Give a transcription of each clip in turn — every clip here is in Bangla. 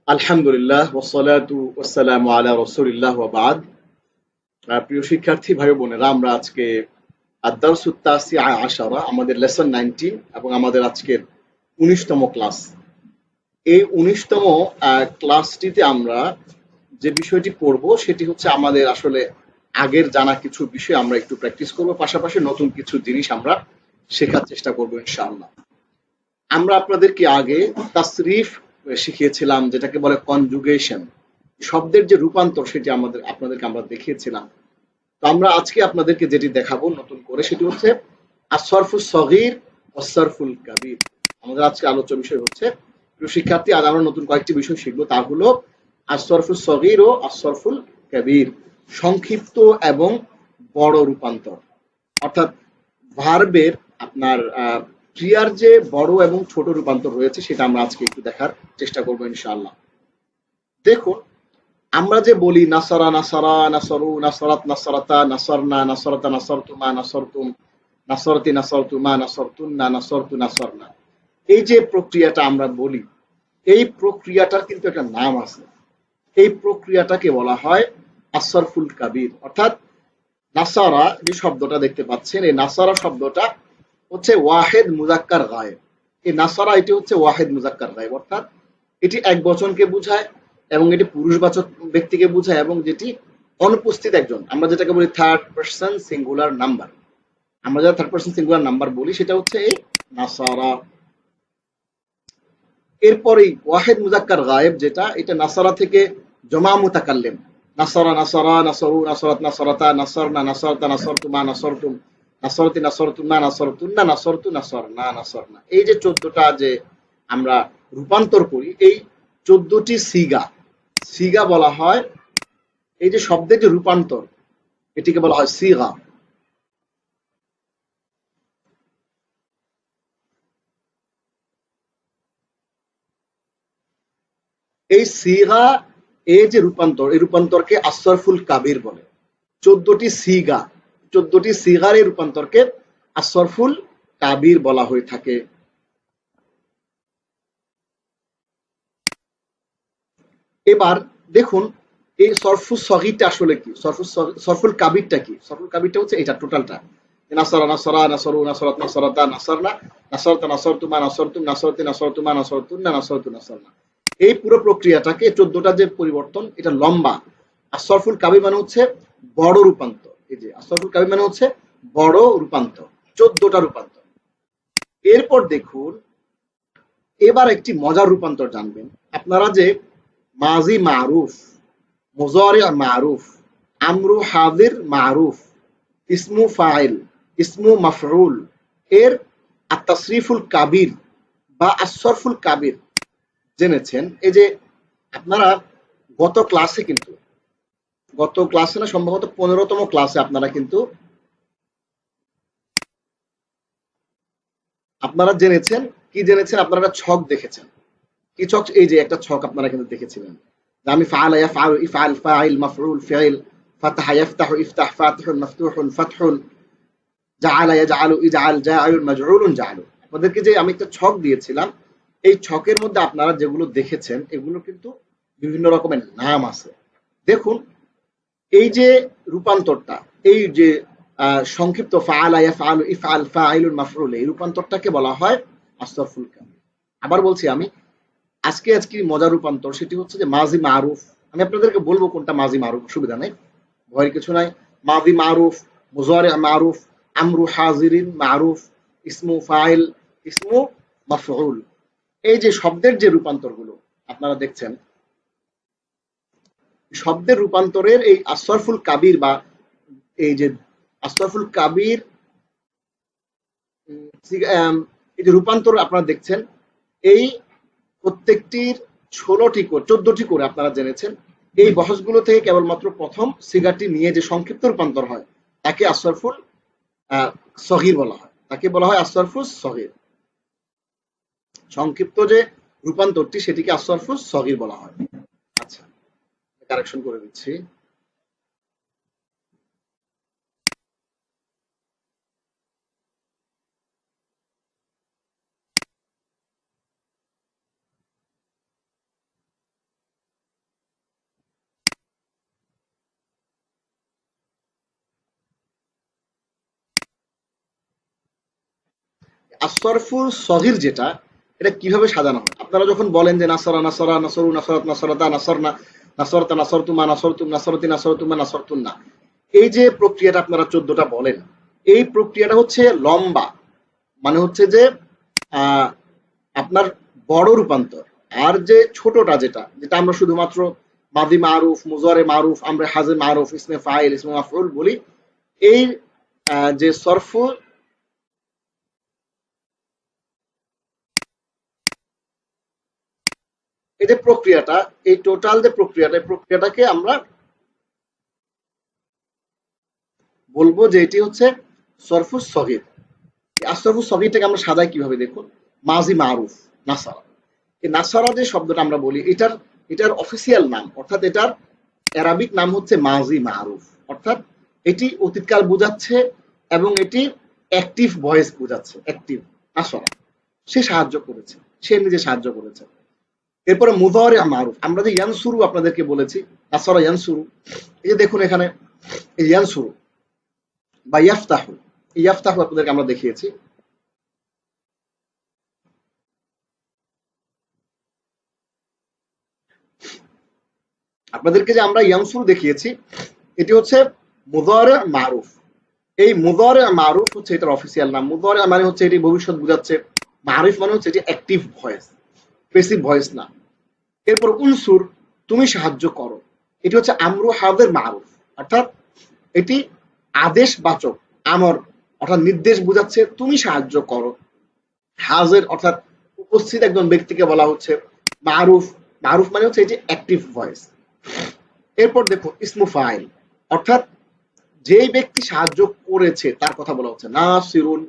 আলহামদুলিল্লাহ ওয়াসসালাতু ওয়াসসালামু আলা রাসূলিল্লাহ ওয়া বা'দ। প্রিয় শিক্ষার্থী ভাই ও বোনেরা, আমরা আজকে আদ-দারসুত তাসিআ আশারা আমাদের লেসন 19 এবং আমাদের আজকের 19তম ক্লাস। এই 19তম ক্লাসটিতে আমরা যে বিষয়টি পড়ব সেটি হচ্ছে আমাদের আসলে আগের জানা কিছু বিষয় আমরা একটু প্র্যাকটিস করব, পাশাপাশি নতুন কিছু জিনিস আমরা শেখার চেষ্টা করব ইনশাআল্লাহ। আমরা আপনাদেরকে আগে তাসরিফ শিখিয়েছিলাম, যেটাকে বলে কনজুগেশন, শব্দের যে রূপান্তর সেটি আপনাদেরকে আমরা দেখিয়েছিলাম। তো আমরা আজকে আপনাদেরকে যেটি দেখাবো নতুন করে সেটি হচ্ছে আসরফুল সগীর ও সরফুল কাবির। আমাদের আজকে আলোচ্য বিষয় হচ্ছে, প্রিয় শিক্ষার্থী, আজ আমরা নতুন কয়েকটি বিষয় শিখবো, তা হলো আসরফুল সগীর ও আসরফুল কাবির, সংক্ষিপ্ত এবং বড় রূপান্তর। অর্থাৎ ভার্বের আপনার ক্রিয়ার যে বড় এবং ছোট রূপান্তর রয়েছে সেটা আমরা আজকে একটু দেখার চেষ্টা করবো ইনশাআল্লাহ। দেখুন, আমরা যে বলি নাসারা নাসারা, নাসরু নাসরাত, নাসরাতা, নাসরনা নাসরাতা, নাসরতুমা নাসরতুম, নাসরতি নাসরতুমা, নাসরতুন্না নাসরতু, নাসরনা, এই যে প্রক্রিয়াটা আমরা বলি, এই প্রক্রিয়াটার কিন্তু একটা নাম আছে। এই প্রক্রিয়াটাকে বলা হয় আসরফুল কাবির। অর্থাৎ নাসারা যে শব্দটা দেখতে পাচ্ছেন, এই নাসারা শব্দটা হচ্ছে ওয়াহেদ মুজাক্কার গায়েব। এই নাসারা এটি হচ্ছে ওয়াহেদ মুজাক্কার গায়েব, অর্থাৎ এটি এক বচনকে বোঝায় এবং এটি পুরুষবাচক ব্যক্তিকে বোঝায়, এবং যেটি অনুপস্থিত একজন, আমরা যেটাকে বলি থার্ড পারসন সিঙ্গুলার নাম্বার। আমরা যারা থার্ড পারসন সিঙ্গুলার নাম্বার বলি সেটা হচ্ছে এই নাসারা। এরপরেই ওয়াহেদ মুজাক্কার গায়েব, যেটা এটা নাসারা থেকে জমা মুতাকাল্লিম, নাসারা নাসারা, নাসরু নাসরাত, নাসরাতা, নাসরনা নাসরতা, নাসরতুমা নাসরতুম, নাসরতি নাসরতুন্না, নাসরতুন্না, নাসরতু, নাসরনা নাসরনা, এই যে 14টা যে আমরা রূপান্তর করি, এই 14টি সিগা, সিগা বলা হয়। এই যে শব্দের যে রূপান্তর, এটিকে বলা হয় সিগা। এই সিগা, এই যে রূপান্তর, এই রূপান্তরকে আসরফুল কাবির বলে। 14টি সিগা, 14টি সিগার এই রূপান্তরকে আসরফুল কাবির বলা হয়ে থাকে। এবার দেখুন, এই সরফুল সগীরটা আসলে কি, সরফুল কাবিরটা কি? সরফুল কাবিরটা হচ্ছে এটা টোটালটা, নাসরা নাসরা, নাসরু নাসরাত, নাসরাতা, নাসরনা নাসরতা, নাসরতুমা নাসরতুম, নাসরতি নাসরতুমা, নাসরতুন্না, নাসরতু, নাসরনা, এই পুরো প্রক্রিয়াটাকে 14টা যে পরিবর্তন, এটা লম্বা। আর সরফুল কাবির মানে হচ্ছে বড় রূপান্তর। এই যে আসরফুল কাবির মানে হচ্ছে বড় রূপান্তর, 14টা রূপান্তর। এরপর দেখুন, এবার একটি মজার রূপান্তর জানবেন আপনারা, যে মাজি মারুফ, মুজারি মারুফ, আমরু হাজির মারুফ, ইসমু ফাইল, ইসমু মাফরুল এর আত-তাসরিফুল কাবির বা আসরফুল কাবির জেনেছেন। এই যে আপনারা গত ক্লাসে কিন্তু, গত ক্লাসে না সম্ভবত 15তম ক্লাসে আপনারা কিন্তু আপনারা জেনেছেন, কি জেনেছেন, আপনারা একটা ছক দেখেছেন। কি ছক? এই যে একটা ছক আপনারা কিন্তু দেখেছিলেন, যে আমি ফাআলা ইয়াফআলু, ইফআল ফাইল, মাফউল ফিল, ফাতাহা ইফতাহু, ইফতাহ, ফাতিহুন মাফতুহুন ফাতহুন, জাআলা ইয়াজআলু, ইজআল, জাইলুন মাজউলুন জাআলু। আপনাদেরকে যে আমি একটা ছক দিয়েছিলাম, এই ছকের মধ্যে আপনারা যেগুলো দেখেছেন এগুলো কিন্তু বিভিন্ন রকমের নাম আছে। দেখুন, এই যে রূপান্তরটা, এই যে সংক্ষিপ্ত ফাআলা ইয়াফআলু, ইফআল ফাইলুন মাফউল, এই রূপান্তরটাকে বলা হয় আসরফুল কাবির। আবার বলছি আমি, আজকে মজার রূপান্তর সেটি হচ্ছে যে মাজি মারুফ। আমি আপনাদেরকে বলবো কোনটা মাজি মারুফ, অসুবিধা নাই, ভয়ের কিছু নাই। মাজি মারুফ, মুজারি মারুফ, আমরু হাজিরিন মারুফ, ইসমু ফাইল, ইসমু মাফউল, এই যে শব্দের যে রূপান্তরগুলো আপনারা দেখছেন, শব্দের রূপান্তরের এই আসরফুল কাবির বা এই যে আসরফুল কাবির, এই যে রূপান্তর আপনারা দেখছেন, এই প্রত্যেকটির 16টি করে, 14টি করে আপনারা জেনেছেন। এই বহসগুলো থেকে কেবলমাত্র প্রথম সিগারটি নিয়ে যে সংক্ষিপ্ত রূপান্তর হয় তাকে আসরফুল সগীর বলা হয়, তাকে বলা হয় আসরফুল সগীর। সংক্ষিপ্ত যে রূপান্তরটি সেটিকে আসরফুল সগীর বলা হয়। আচ্ছা, কারেকশন করে দিচ্ছি। আসরফুল সগীর যেটা, এটা কিভাবে সাজানো হয়? আপনারা যখন বলেন যে নাসরা নাসরা নাসরু নাসরাত নাসরাতা নাসরনা নাসরতা নাসরতুমা নাসরতুম নাসরতি নাসরতুমা নাসরতুন্না, এই যে প্রক্রিয়াটা আপনারা 14টা বলেন, এই প্রক্রিয়াটা হচ্ছে লম্বা, মানে হচ্ছে যে আপনার বড় রূপান্তর। আর যে ছোটটা যেটা যেটা আমরা শুধুমাত্র মাদি মারুফ মুজারে মারুফ আমরা হাজে মারুফ ইসমে ফাইল ইসমে মাফউল বলি, এই যে সরফু, এই যে প্রক্রিয়াটা, এই টোটাল যে প্রক্রিয়াটা, এই প্রক্রিয়াটাকে আমরা বলবো যে এটি হচ্ছে সরফু সগীর। আশরাফু সগীরটাকে আমরা সাজাই কিভাবে দেখুন, মাজি মারুফ নাসারা। এই নাসারা যে শব্দটা আমরা বলি, এটার এটার অফিসিয়াল নাম, অর্থাৎ এটার অ্যারাবিক নাম হচ্ছে মাজি মারুফ, অর্থাৎ এটি অতীতকাল বোঝাচ্ছে এবং এটি অ্যাক্টিভ ভয়েস বোঝাচ্ছে। অ্যাক্টিভ নাসারা, সে সাহায্য করেছে, সে নিজে সাহায্য করেছে। এরপরে মুদারে মারুফ, আমরা যে ইয়ানসুরু আপনাদেরকে বলেছি, নাসারা ইয়ানসুরু, এই যে দেখুন এখানে এই ইয়ানসুরু বা ইয়াফতাহু, ইয়াফতাহু আপনাদেরকে আমরা দেখিয়েছি। আপনাদেরকে যে আমরা ইয়ানসুরু দেখিয়েছি, এটি হচ্ছে মুদারে মারুফ। এই মুদারে মারুফ হচ্ছে এটার অফিসিয়াল নাম। মুদারে মানে হচ্ছে এটি ভবিষ্যৎ বোঝাচ্ছে, মারুফ মানে হচ্ছে এটি অ্যাক্টিভ ভয়েস, প্যাসিভ ভয়েস না। এরপর উনসুর, তুমি সাহায্য করো, এটি হচ্ছে আমরু হাদের মারুফ, অর্থাৎ এটি আদেশবাচক, আমর অর্থাৎ নির্দেশ বোঝাচ্ছে, তুমি সাহায্য করো। হাজের অর্থাৎ উপস্থিত একজন ব্যক্তিকে বলা হচ্ছে। মারুফ, মারুফ মানে হচ্ছে এটি অ্যাক্টিভ ভয়েস। এরপর দেখো ইসমু ফাইল, অর্থাৎ যেই ব্যক্তি সাহায্য করেছে তার কথা বলা হচ্ছে। নাসিরুন,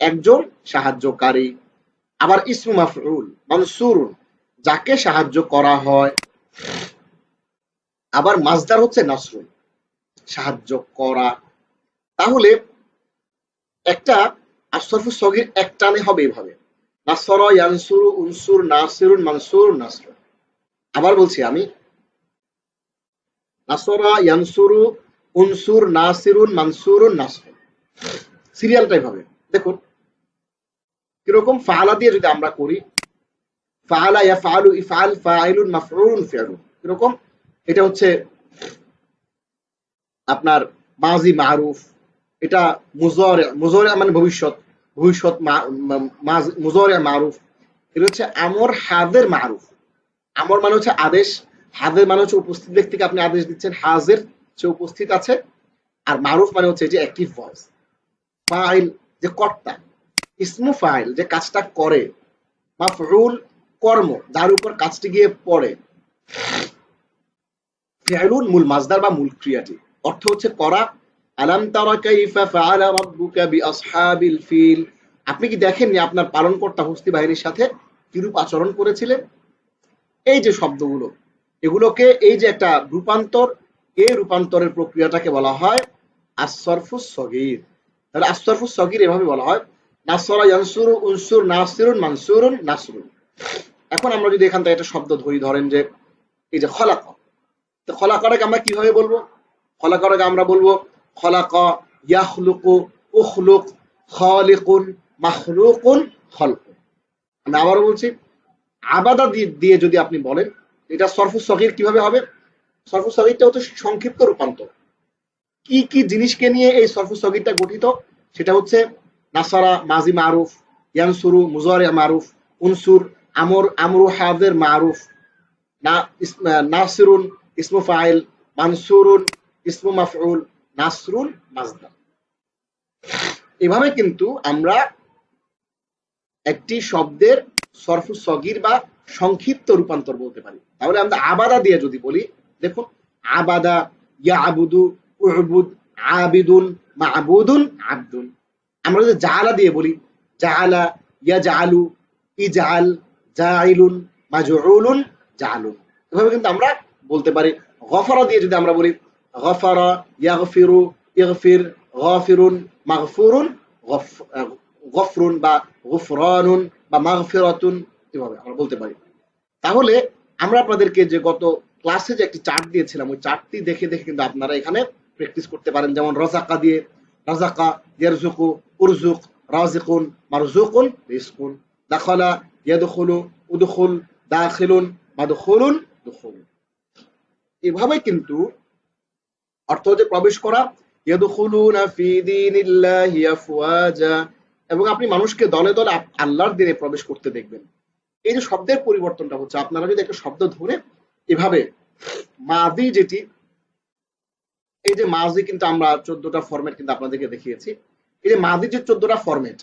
একজন সাহায্যকারী। আবার ইসমু মাফউল মানসুরুন, যাকে সাহায্য করা হয়। আবার মাজদার হচ্ছে নাসরুন, সাহায্য করা। তাহলে একটা আশরাফু সগীর এক টানে হবে এভাবে, নাসরা ইয়ানসুরু উনসুর নাসিরুন মানসুর নাসর। আবার বলছি আমি, নাসরা ইয়ানসুরু উনসুর নাসিরুন মানসুরুন নাসর, সিরিয়ালটাই ভাবে দেখুন কিরকম। ফাআলা দিয়ে যদি আমরা করি, ফাআলা ইয়াফআলু ইফআল ফাইলুন মাফউলুন ফিআলুন, এরকম। এটা হচ্ছে আপনার মাজি মারুফ, এটা মুজারে, মুজারে মানে ভবিষ্যৎ, ভবিষ্যৎ মুজারে মারুফ। এটা হচ্ছে আমর হাদের মারুফ। আমর মানে হচ্ছে আদেশ, হাদের মানে হচ্ছে উপস্থিত ব্যক্তিকে আপনি আদেশ দিচ্ছেন, হাজের সে উপস্থিত আছে। আর মারুফ মানে হচ্ছে যে অ্যাক্টিভ ভয়েস। ফাইল যে কর্তা, ইসমু ফাইল যে কাজটা করে, মাফউল কর্ম যার উপর কাজটি গিয়ে পড়ে। ফিআলুন মূল মাজদার বা মূল ক্রিয়াটি, অর্থ হচ্ছে করা। আলাম তারা কাইফা ফাআলা রাব্বুকা বিআসহাবিল ফিল, আপনি কি দেখেননি আপনার পালনকর্তা হস্তি বাহিনীর সাথে কিরূপ আচরণ করেছিলেন। এই যে শব্দগুলো, এগুলোকে এই যে একটা রূপান্তর, এই রূপান্তরের প্রক্রিয়াটাকে বলা হয় আসরফুস সগীর। তাহলে আসরফুস সগীর এভাবে বলা হয়, নাসরা ইয়ানসুরু উনসুর নাসিরুন মানসুরুন নাসরুন। এখন আমরা যদি এখান থেকে একটা শব্দ ধরি, ধরেন যে এই যে খলাকা, তো খলাকাটাকে আমরা কিভাবে বলবো? খলাকাটাকে আমরা বলবো খলাকা ইয়াখলুকু উখলুক খালিকুন মাখলুকুন খলকুন। আমি আবারও বলছি, আবাদা দিয়ে যদি আপনি বলেন, এটা সরফুস সগীর কিভাবে হবে? সরফুস সগীরটা হচ্ছে সংক্ষিপ্ত রূপান্তর। কি কি জিনিসকে নিয়ে এই সরফুস সগীরটা গঠিত? সেটা হচ্ছে নাসারা মাজি মারুফ, ইয়ানসুরু মুজারে মারুফ, উনসুর আমর আমরু হাদের মারুফ, নাসিরুন ইসমু ফাইল, মানসুরুন ইসমু মাফউল, নাসরুন মাজদার। এভাবে কিন্তু আমরা একটি শব্দের সরফুস সগীর বা সংক্ষিপ্ত রূপান্তর বলতে পারি। তাহলে আমরা আবাদা দিয়ে যদি বলি, দেখুন আবাদা ইয়াবুদু উবুদ আবিদুন মাবুদুন আবদুন। আমরা যদি জাআলা দিয়ে বলি, জাআলা ইয়াজআলু ইজআল জাইলুন মাজউলুন জাআলুন, এভাবে কিন্তু আমরা বলতে পারি। গফারা দিয়ে যদি আমরা বলি, গফারা ইয়াগফিরু ইগফির গাফিরুন মাগফুরুন গফরুন বা গুফরানুন বা মাগফিরাতুন, এভাবে আমরা বলতে পারি। তাহলে আমরা আপনাদেরকে যে গত ক্লাসে যে একটি চার্ট দিয়েছিলাম, ওই চার্টটি দেখে দেখে কিন্তু আপনারা এখানে প্র্যাকটিস করতে পারেন। যেমন রাযাকা দিয়ে রাযাকা, ইয়ারযুকু, উরযুক, রাজিকুন, মারজুকুন, রিজকুন। দাখালা, ইয়াদখুলু, উদখুল, দাখিলুন, মাদখুলুন, দুখুল। এভাবে কিন্তু অর্থ হচ্ছে প্রবেশ করা। ইয়াদখুলুনা ফি দীনিল্লাহি আফওয়াজা, এবং আপনি মানুষকে দলে দলে আল্লাহর দ্বীনে প্রবেশ করতে দেখবেন। এই যে শব্দের পরিবর্তনটা হচ্ছে, আপনারা যদি একটা শব্দ ধরে এভাবে মাদি, যেটি এই যে মাজি, কিন্তু আমরা 14টা ফরম্যাট কিন্তু আপনাদেরকে দেখিয়েছি। এই যে মাদি যে 14টা ফরম্যাট,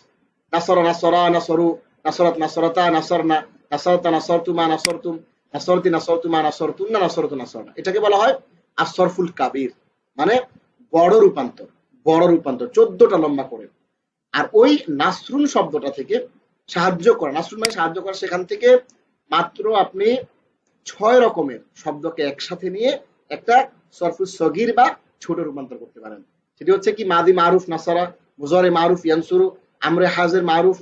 নাসরা, নাসরা, নাসরু, নাসরাত, নাসরাতা, নাসরনা, নাসরাতা, নাসরতুমা, নাসরতুম, নাসরতি, নাসরতুমা, নাসরতুন্না, নাসরতু, নাসরনা, এটাকে বলা হয় আসরফুল কাবির, মানে বড় রূপান্তর। বড় রূপান্তর 14টা লম্বা করে। আর ওই নাসরুন শব্দটা থেকে সাহায্য করা, নাসরুন মানে সাহায্য করা, সেখান থেকে মাত্র আপনি 6 রকমের শব্দকে একসাথে নিয়ে একটা সরফুল সগীর বা ছোট রূপান্তর করতে পারেন। সেটি হচ্ছে কি মাদি মারুফ নাসারা, মুজারে মারুফ ইয়ানসুরু, আমরে হাজির মারুফ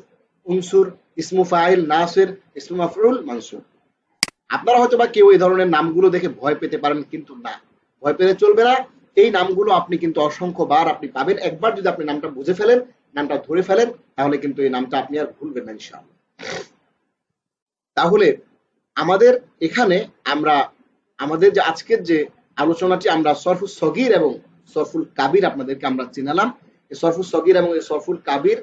উনসুর, ইসমু ফাইল নাসির, ইসমু মাফউল মানসুর। আপনারা হয়তো বা কেউ এই ধরনের নামগুলো দেখে ভয় পেতে পারেন, কিন্তু না, ভয় পেলে চলবে না। এই নামগুলো আপনি কিন্তু অসংখ্য বার আপনি পাবেন। একবার যদি আপনি নামটা বুঝে ফেলেন, নামটা ধরে ফেলেন, তাহলে কিন্তু এই নামটা আপনি আর ভুলবেন না ইনশাআল্লাহ। তাহলে আমাদের এখানে আমরা আমাদের যে আজকের যে আলোচনাটি, আমরা সরফুল সগীর এবং সরফুল কাবির আপনাদেরকে আমরা চিনালাম। এই সরফুল সগীর এবং এই সরফুল কাবির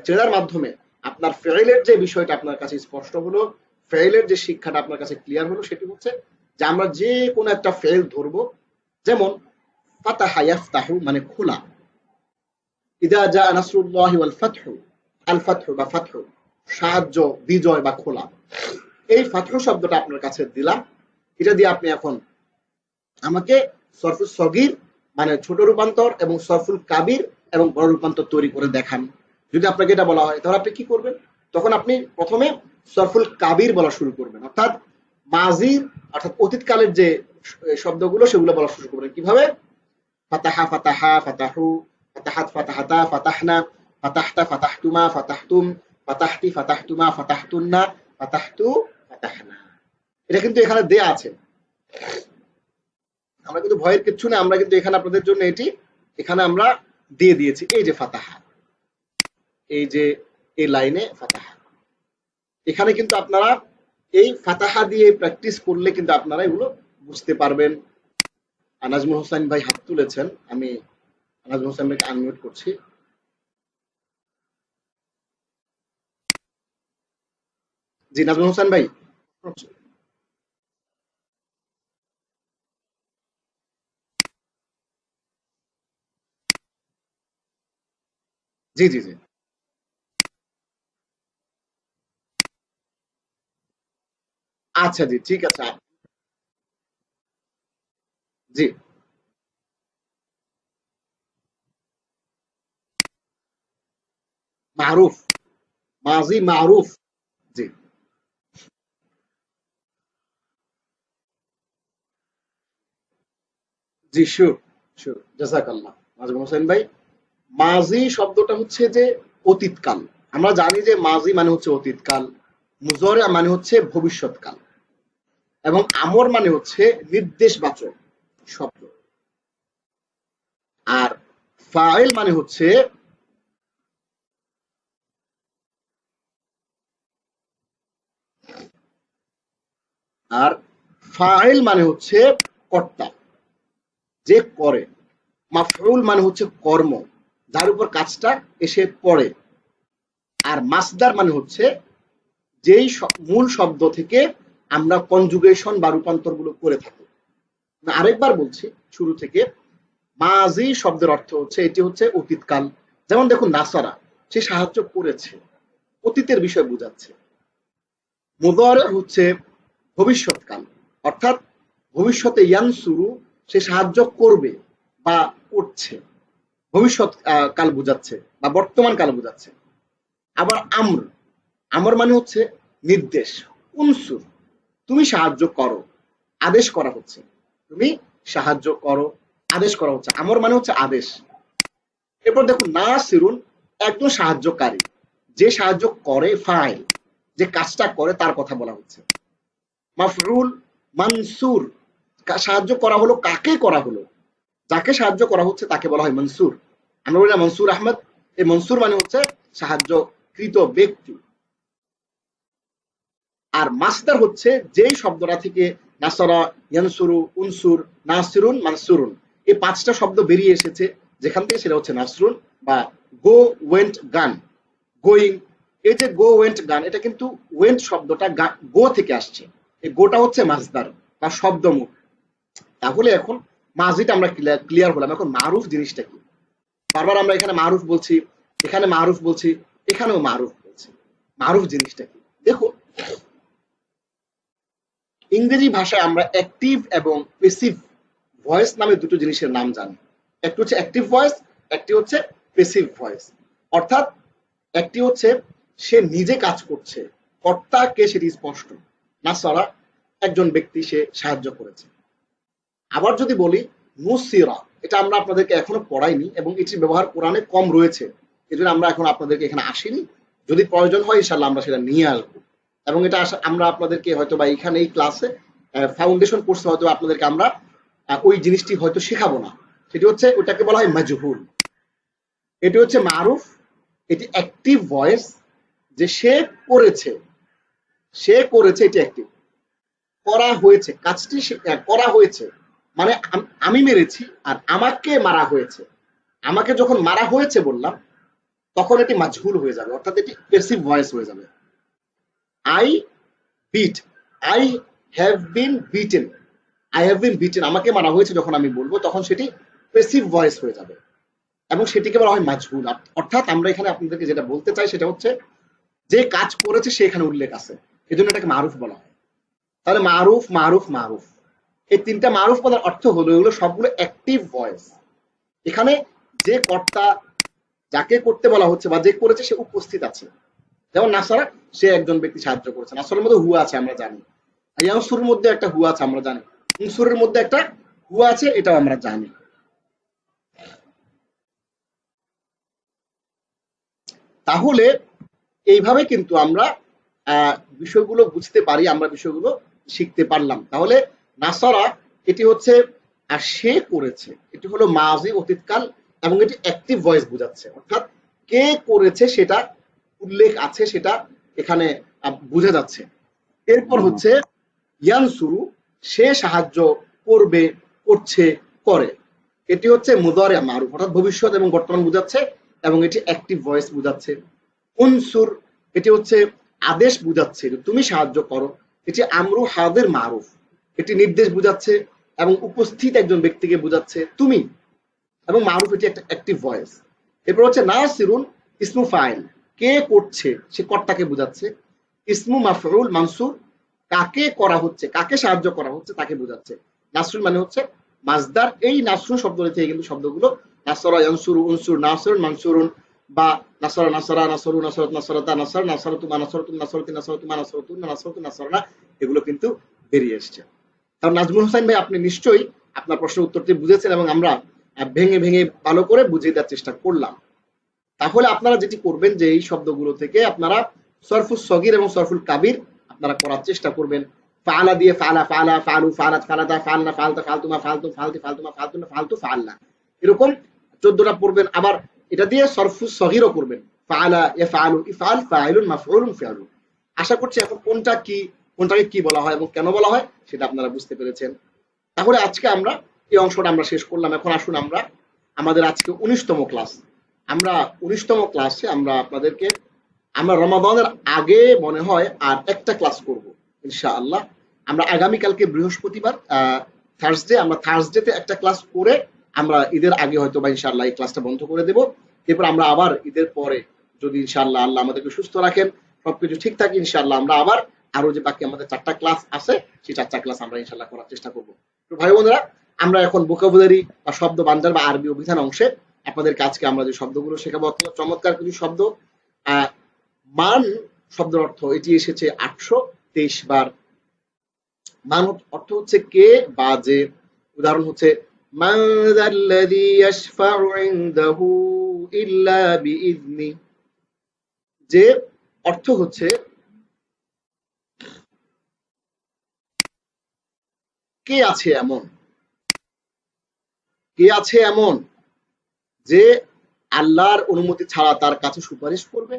চেনার মাধ্যমে আপনার ফেইলের যে বিষয়টা আপনার কাছে স্পষ্ট হলো, ফেইলের যে শিক্ষাটা আপনার কাছে ক্লিয়ার হলো, সেটি হচ্ছে যে আমরা যে কোনো একটা ফেইল ধরবো। যেমন ফাতাহা ইয়াফতাহু মানে খোলা, ইদা জা নাসরুল্লাহি ওয়াল ফাতহু, আল ফাতহু বা ফাতহু সাহায্য, বিজয় বা খোলা। এই ফাতহু শব্দটা আপনার কাছে দিলাম, এটা দিয়ে আপনি এখন আমাকে সরফুল সগীর মানে ছোট রূপান্তর এবং সরফুল কাবির এবং বড় রূপান্তর তৈরি করে দেখান। যদি আপনাকে এটা বলা হয়, তাহলে আপনি কি করবেন? তখন আপনি প্রথমে সরফুল কাবির বলা শুরু করবেন, অর্থাৎ মাজির, অর্থাৎ অতীতকালের যে শব্দগুলো সেগুলো বলা শুরু করবেন। কিভাবে? ফাতাহা, ফাতাহা, ফাতাহু, ফাতাহাত, ফাতাহাতা, ফাতাহনা, ফাতাহতা, ফাতাহতুমা, ফাতাহতুম, ফাতাহতি, ফাতাহতুমা, ফাতাহতুন্না, ফাতাহতু, ফাতাহনা। এটা কিন্তু এখানে দেয়া আছে। আমরা কিন্তু ভয়ের কিচ্ছু না, আমরা কিন্তু এখানে আপনাদের জন্য এটি এখানে আমরা দিয়ে দিয়েছি। এই যে ফাতাহা, এই যে এই লাইনে ফাতাহা, এখানে কিন্তু আপনারা এই ফাতাহা দিয়ে প্র্যাকটিস করলে কিন্তু আপনারা এগুলো বুঝতে পারবেন। নাজমুল হোসেন ভাই হাত তুলেছেন, আমি নাজমুল হোসেন ভাইকে আনমিউট করছি। জি নাজমুল হোসেন ভাই। জি জি জি, আচ্ছা জি ঠিক আছে। জি, মারুফ, মাজি মারুফ। জি জি, শিওর শিওর, জাযাকাল্লাহ নাজমুল হোসেন ভাই। মাজি শব্দটা হচ্ছে যে অতীতকাল। আমরা জানি যে মাজি মানে হচ্ছে অতীতকাল, মুজরে মানে হচ্ছে ভবিষ্যৎকাল, এবং আমর মানে হচ্ছে নির্দেশবাচক শব্দ। আর ফাইল মানে হচ্ছে, আর ফাইল মানে হচ্ছে কর্তা, যে করে। মাফউল মানে হচ্ছে কর্ম, যার উপর কাজটা এসে পড়ে। আর মাসদার মানে হচ্ছে যেই মূল শব্দ থেকে আমরা কনজুগেশন বা রূপান্তর গুলো করে থাকি। আরেকবার বলছি শুরু থেকে, মাজি শব্দের অর্থ হচ্ছে এটি হচ্ছে অতীতকাল। যেমন দেখুন নাসারা, সে সাহায্য করেছে, অতীতের বিষয় বোঝাচ্ছে। মুদারে হচ্ছে ভবিষ্যৎকাল, অর্থাৎ ভবিষ্যতে ইয়ানসুরু, সে সাহায্য করবে বা করছে, ভবিষ্যৎ কাল বোঝাচ্ছে বা বর্তমান কাল বোঝাচ্ছে। আবার আমর, আমর মানে হচ্ছে নির্দেশ। উনসুর, তুমি সাহায্য করো, আদেশ করা হচ্ছে, তুমি সাহায্য করো, আদেশ করা হচ্ছে। আমর মানে হচ্ছে আদেশ। এরপর দেখুন নাসিরুন, একজন সাহায্যকারী, যে সাহায্য করে, ফাইল, যে কাজটা করে তার কথা বলা হচ্ছে। মাফরুল, মানসুর, সাহায্য করা হলো, কাকে করা হলো? যাকে সাহায্য করা হচ্ছে তাকে বলা হয় মনসুর। আমরা বলি না মনসুর আহমদ, এই মনসুর মানে হচ্ছে সাহায্যকৃত ব্যক্তি। আর মাসদার হচ্ছে যেই শব্দটা থেকে নাসরা, ইয়ানসুরু, উনসুর, নাসিরুন, মানসুরুন এই পাঁচটা শব্দ বেরিয়ে এসেছে যেখান থেকে, সেটা হচ্ছে নাসরুন বা গো, ওয়েন্ট, গান, গোয়িং। এই যে গো, ওয়েন্ট, গান, এটা কিন্তু ওয়েন্ট শব্দটা গো থেকে আসছে। এই গোটা হচ্ছে মাসদার বা শব্দমুখ। তাহলে এখন মাজিটা আমরা ক্লিয়ার হলাম। এখন মারুফ জিনিসটা কি? বারবার আমরা এখানে মারুফ বলছি, এখানে মারুফ বলছি, এখানেও মারুফ বলছি। মারুফ জিনিসটা কি? দেখো, ইংরেজি ভাষায় আমরা অ্যাক্টিভ এবং প্যাসিভ ভয়েস নামে দুটো জিনিসের নাম জানি। একটি হচ্ছে অ্যাক্টিভ ভয়েস, একটি হচ্ছে প্যাসিভ ভয়েস। অর্থাৎ একটি হচ্ছে সে নিজে কাজ করছে, কর্তাকে সেটি স্পষ্ট, নাসরা একজন ব্যক্তি সে সাহায্য করেছে। আবার যদি বলি নুসিরা, এটা আমরা আপনাদেরকে এখনো পড়াইনি এবং এটির ব্যবহার কোরআনে কম রয়েছে, এজন্য আমরা এখন আপনাদেরকে এখানে আসিনি। যদি প্রয়োজন হয় ইনশাল্লাহ আমরা সেটা নিয়ে আসবো। এবং এটা আমরা আপনাদেরকে হয়তো বা এখানে এই ক্লাসে ফাউন্ডেশন কোর্সে হয়তো আপনাদেরকে আমরা ওই জিনিসটি হয়তো শেখাবো না। সেটি হচ্ছে, ওটাকে বলা হয় মাজহুল। এটি হচ্ছে মারুফ, এটি অ্যাক্টিভ ভয়েস, যে সে করেছে, সে করেছে, এটি অ্যাক্টিভ। করা হয়েছে, কাজটি করা হয়েছে মানে আমি মেরেছি আর আমাকে মারা হয়েছে। আমাকে যখন মারা হয়েছে বললাম তখন এটি মাজহুল হয়ে যাবে, অর্থাৎ এটি প্যাসিভ ভয়েস হয়ে যাবে। I beat, I have been beaten, I have been beaten, আমাকে মারা হয়েছে যখন আমি বলবো তখন সেটি প্যাসিভ ভয়েস হয়ে যাবে এবং সেটিকে বলা হয় মাজহুল। অর্থাৎ আমরা এখানে আপনাদেরকে যেটা বলতে চাই সেটা হচ্ছে যে কাজ করেছে সে এখানে উল্লেখ আছে, এজন্য এটাকে মারুফ বলা হয়। তাহলে মারুফ, মারুফ, মারুফ, এই তিনটা মারুফ পদের অর্থ হলো এগুলো সবগুলো অ্যাক্টিভ ভয়েস। এখানে যে কর্তা, যাকে করতে বলা হচ্ছে বা যে করেছে সে উপস্থিত আছে। যেমন নাসারা, সে একজন ব্যক্তি সাহায্য করেছে, নাসারের মধ্যে হুয়া আছে আমরা জানি, ইয়ানসুরের মধ্যে একটা হুয়া আছে আমরা জানি, উনসুরের মধ্যে একটা হুয়া আছে এটাও আমরা জানি। তাহলে এইভাবে কিন্তু আমরা বিষয়গুলো বুঝতে পারি, আমরা বিষয়গুলো শিখতে পারলাম। তাহলে নাসারা এটি হচ্ছে আর সে করেছে, এটি হলো মাজি অতীতকাল এবং এটি অ্যাক্টিভ ভয়েস বোঝাচ্ছে, অর্থাৎ কে করেছে সেটা উল্লেখ আছে, সেটা এখানে বোঝা যাচ্ছে। এরপর হচ্ছে ইয়ানসুরু, সে সাহায্য করবে, করছে, করে। এটি হচ্ছে মুদারে মারুফ, অর্থাৎ ভবিষ্যৎ এবং বর্তমান বোঝাচ্ছে এবং এটি অ্যাক্টিভ ভয়েস বোঝাচ্ছে। উনসুর, এটি হচ্ছে আদেশ বুঝাচ্ছে, তুমি সাহায্য করো। এটি আমরু হাদের মারুফ, এটি নির্দেশ বুঝাচ্ছে এবং উপস্থিত একজন ব্যক্তিকে বুঝাচ্ছে তুমি, এবং মারুফ এটি একটা অ্যাক্টিভ ভয়েস। এরপর হচ্ছে নাসিরুন, ইসমু ফাইল, কে করছে সে কর্তাকে বুঝাচ্ছে। ইসমু মাফউল মানসুর, কাকে করা হচ্ছে, কাকে সাহায্য করা হচ্ছে তাকে বোঝাচ্ছে। নাসরুন মানে হচ্ছে মাজদার। এই নাসরুন শব্দ থেকে কিন্তু শব্দগুলো নাসরা, ইয়ানসুরু, উনসুর, নাসরুন, মানসুরুন বা নাসরা, নাসরা, নাসরু, নাসরাত, নাসরাতা, নাসর, নাসরাতু, মা নাসরাতুন, নাসরাতি, নাসরাতু, মা নাসরাতুন, নাসরাতু, নাসরানা, এগুলো কিন্তু বেরিয়ে এসছে। কারণ নাজমুল হোসেন ভাই, আপনি নিশ্চয়ই আপনার প্রশ্নের উত্তরটি বুঝেছেন এবং আমরা ভেঙে ভেঙে ভালো করে বুঝিয়ে দেওয়ার চেষ্টা করলাম। তাহলে আপনারা যেটি করবেন যে এই শব্দগুলো থেকে আপনারা সরফুল সগির এবং সরফুল কাবির আপনারা করার চেষ্টা করবেন। ফালা দিয়ে ফালা, ফালা, ফালু, ফালাত, ফালাতা, ফালনা, ফালতা, ফালতুমা, ফালতুম, ফালতি, ফালতুমা, ফালতুনা, ফালতু, ফালনা, এরকম 14টা পড়বেন। আবার এটা দিয়ে সরফুল সগিরও করবেন, ফালা, ইফআলু, ইফআল, ফাইলুন, মাফউলুন, ফিআলুন। আশা করছি এখন কোনটা কি, কোনটাকে কি বলা হয় এবং কেন বলা হয় সেটা আপনারা বুঝতে পেরেছেন। তাহলে আজকে আমরা এই অংশটা আমরা শেষ করলাম। এখন আসুন আমরা আমাদের আজকে 19তম ক্লাস, আমরা 19তম ক্লাসে আমরা আপনাদেরকে, আমরা রমাদানের আগে মনে হয় আর একটা ক্লাস করব ইনশাআল্লাহ। আমরা আগামীকালকে বৃহস্পতিবার থার্সডে, আমরা থার্সডেতে একটা ক্লাস করে আমরা ঈদের আগে হয়তো বা ইনশাআল্লাহ এই ক্লাসটা বন্ধ করে দেব। এরপর আমরা আবার ঈদের পরে যদি ইনশাআল্লাহ আল্লাহ আমাদেরকে সুস্থ রাখেন, সবকিছু ঠিক থাকে, ইনশাআল্লাহ আমরা আবার আরো যে বাকি আমাদের 4টা ক্লাস আছে সেই 4টা ক্লাস আমরা ইনশাআল্লাহ করার চেষ্টা করব। তো ভাই বোনেরা, আমরা এখন ভোকাবুলারি বা শব্দ ভান্ডার বা আরবি অভিধান অংশে আপনাদেরকে আজকে আমরা যে শব্দগুলো শেখাবো, অত্যন্ত চমৎকার কিছু শব্দ। মান শব্দের অর্থ এটি এসেছে 823 বার। মান অর্থ হচ্ছে কে বা যে। উদাহরণ হচ্ছে মান যাল্লাযী ইয়াশফাউ ইনদাহু ইল্লা বিইযনি, যে অর্থ হচ্ছে কে আছে এমন, কে আছে এমন যে আল্লাহর অনুমতি ছাড়া তার কাছে সুপারিশ করবে?